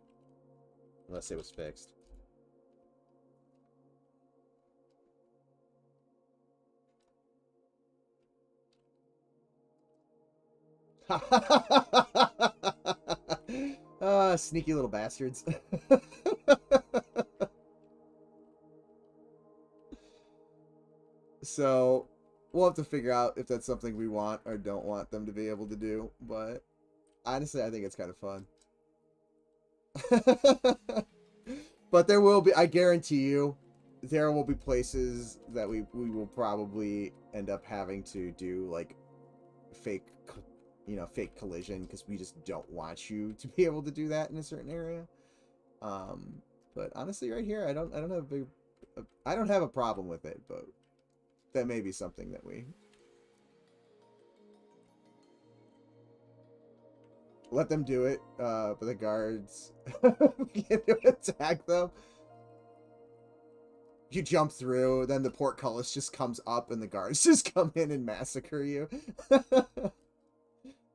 Unless it was fixed. Sneaky little bastards. So, we'll have to figure out if that's something we want or don't want them to be able to do. But, honestly, I think it's kind of fun. But there will be, I guarantee you, there will be places that we will probably end up having to do, like, fake collision, because we just don't want you to be able to do that in a certain area. But honestly, right here, I don't have a problem with it, but that may be something that we... let them do it, but the guards begin to attack them. You jump through, then the portcullis just comes up and the guards just come in and massacre you. That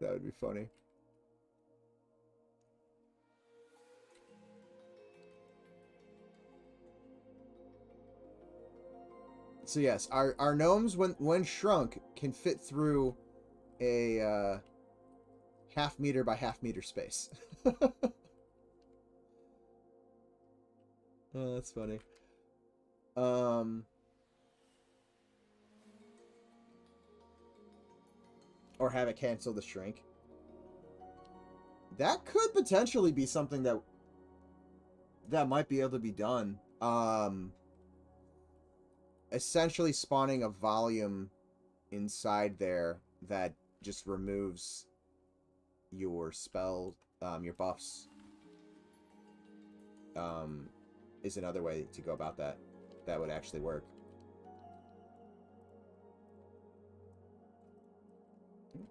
would be funny. So yes, our gnomes, when shrunk, can fit through a half meter by half meter space. Oh, that's funny. Or have it cancel the shrink. That could potentially be something that might be able to be done. Essentially spawning a volume inside there that just removes your spell, your buffs, is another way to go about that. That would actually work.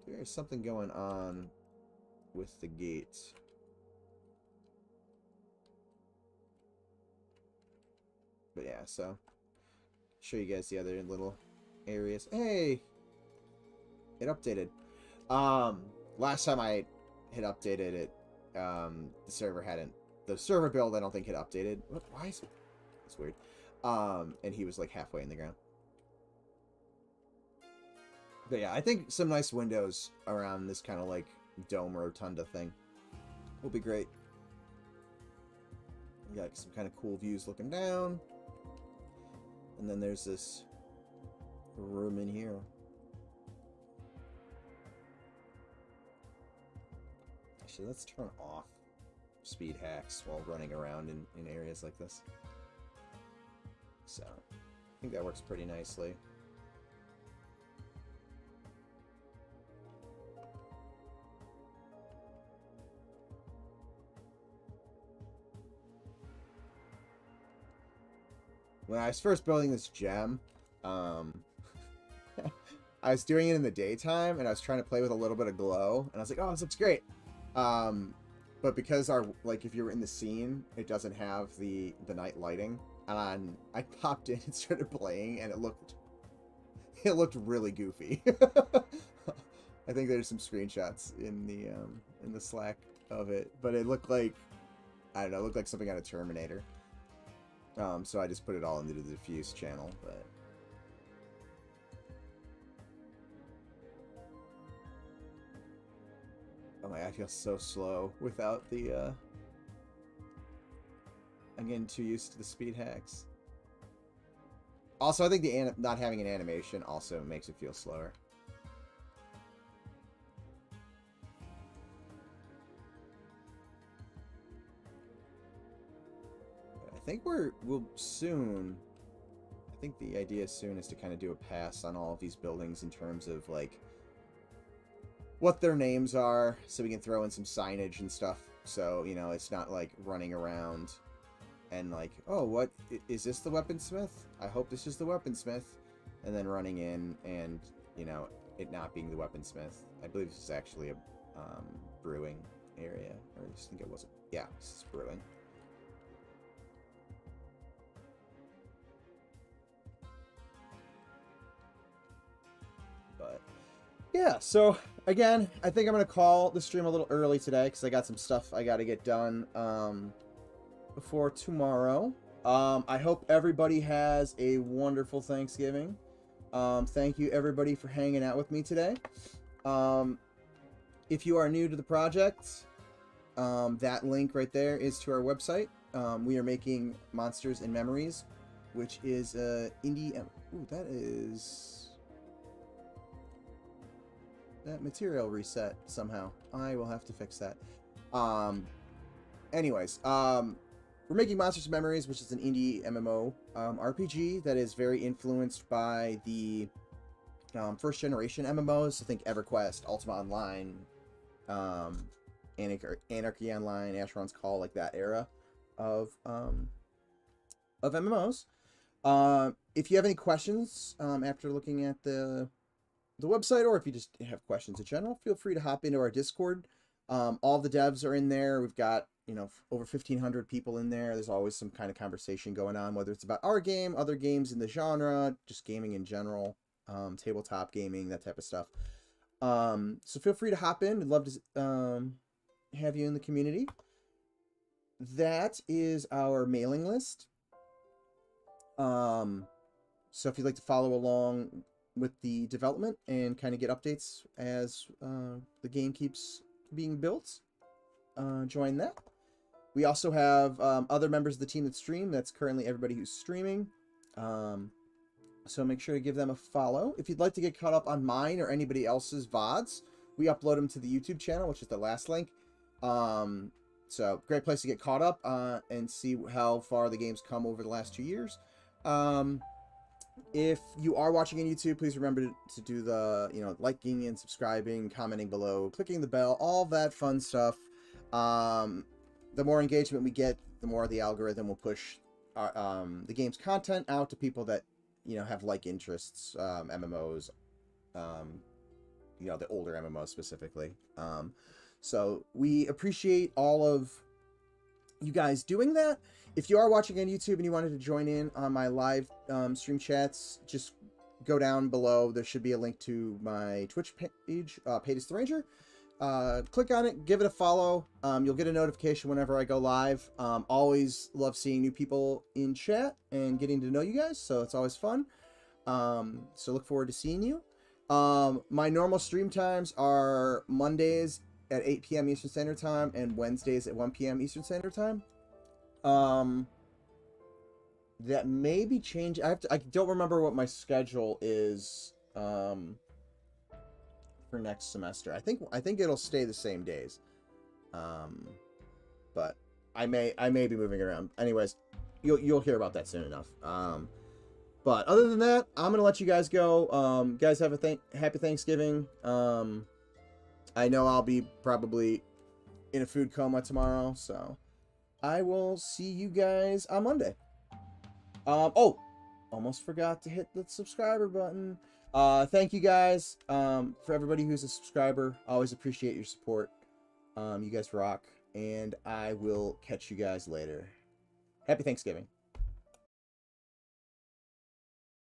There's something going on with the gate. But yeah, so show you guys the other little areas. Hey, it updated. Last time I had updated it, the server hadn't. The server build I don't think had updated. What? Why is it? It's weird. And he was like halfway in the ground. But yeah, I think some nice windows around this kind of like dome rotunda thing will be great. You got some kind of cool views looking down. And then there's this room in here. Actually, let's turn off speed hacks while running around in areas like this. So, I think that works pretty nicely. When I was first building this gem, I was doing it in the daytime, and I was trying to play with a little bit of glow, and I was like, oh, this looks great. But because if you're in the scene, it doesn't have the night lighting, and I popped in and started playing, and it looked really goofy. I think there's some screenshots in the Slack of it, but it looked like, I don't know, it looked like something out of Terminator. So I just put it all into the diffuse channel, but oh my god, I feel so slow without the I'm getting too used to the speed hacks. Also, I think the not having an animation also makes it feel slower. I think we'll soon. I think the idea soon is to kind of do a pass on all of these buildings in terms of like what their names are, so we can throw in some signage and stuff. So you know, it's not like running around and like, oh, what is this? The weaponsmith? I hope this is the weaponsmith, and then running in and you know it not being the weaponsmith. I believe this is actually a brewing area, or I just think it wasn't. Yeah, this is brewing. But yeah, so again, I think I'm going to call the stream a little early today because I got some stuff I got to get done before tomorrow. I hope everybody has a wonderful Thanksgiving. Thank you, everybody, for hanging out with me today. If you are new to the project, that link right there is to our website. We are making Monsters and Memories, which is indie... Ooh, that is... That material reset somehow. I will have to fix that. Anyways, we're making Monsters and Memories, which is an indie MMO RPG that is very influenced by the first generation MMOs. I think EverQuest, Ultima Online, Anarchy Online, Asheron's Call, like that era of MMOs. If you have any questions after looking at the website, or if you just have questions in general, feel free to hop into our Discord. All the devs are in there. We've got, you know, over 1,500 people in there. There's always some kind of conversation going on, whether it's about our game, other games in the genre, just gaming in general, tabletop gaming, that type of stuff. So feel free to hop in. We'd love to have you in the community. That is our mailing list. So if you'd like to follow along with the development and kind of get updates as the game keeps being built, join that. We also have other members of the team that stream. That's currently everybody who's streaming. So make sure to give them a follow. If you'd like to get caught up on mine or anybody else's VODs, we upload them to the YouTube channel, which is the last link. So great place to get caught up and see how far the game's come over the last 2 years. If you are watching on YouTube, please remember to do the, you know, liking and subscribing, commenting below, clicking the bell, all that fun stuff. The more engagement we get, the more the algorithm will push the game's content out to people that, you know, have like interests, MMOs, you know, the older MMOs specifically. So we appreciate all of you guys doing that. If you are watching on YouTube and you wanted to join in on my live stream chats, just go down below. There should be a link to my Twitch page, Paytas the Ranger. Click on it, give it a follow. You'll get a notification whenever I go live. Always love seeing new people in chat and getting to know you guys, so it's always fun. So look forward to seeing you. My normal stream times are Mondays at 8 p.m. Eastern Standard Time and Wednesdays at 1 p.m. Eastern Standard Time. That may be changed. I don't remember what my schedule is for next semester. I think it'll stay the same days. But I may be moving around. Anyways, you'll hear about that soon enough. But other than that, I'm gonna let you guys go. Guys, have a happy Thanksgiving. I know I'll be probably in a food coma tomorrow, so I will see you guys on Monday. Oh, almost forgot to hit the subscriber button. Thank you guys. For everybody who's a subscriber, always appreciate your support. You guys rock, and I will catch you guys later. Happy Thanksgiving.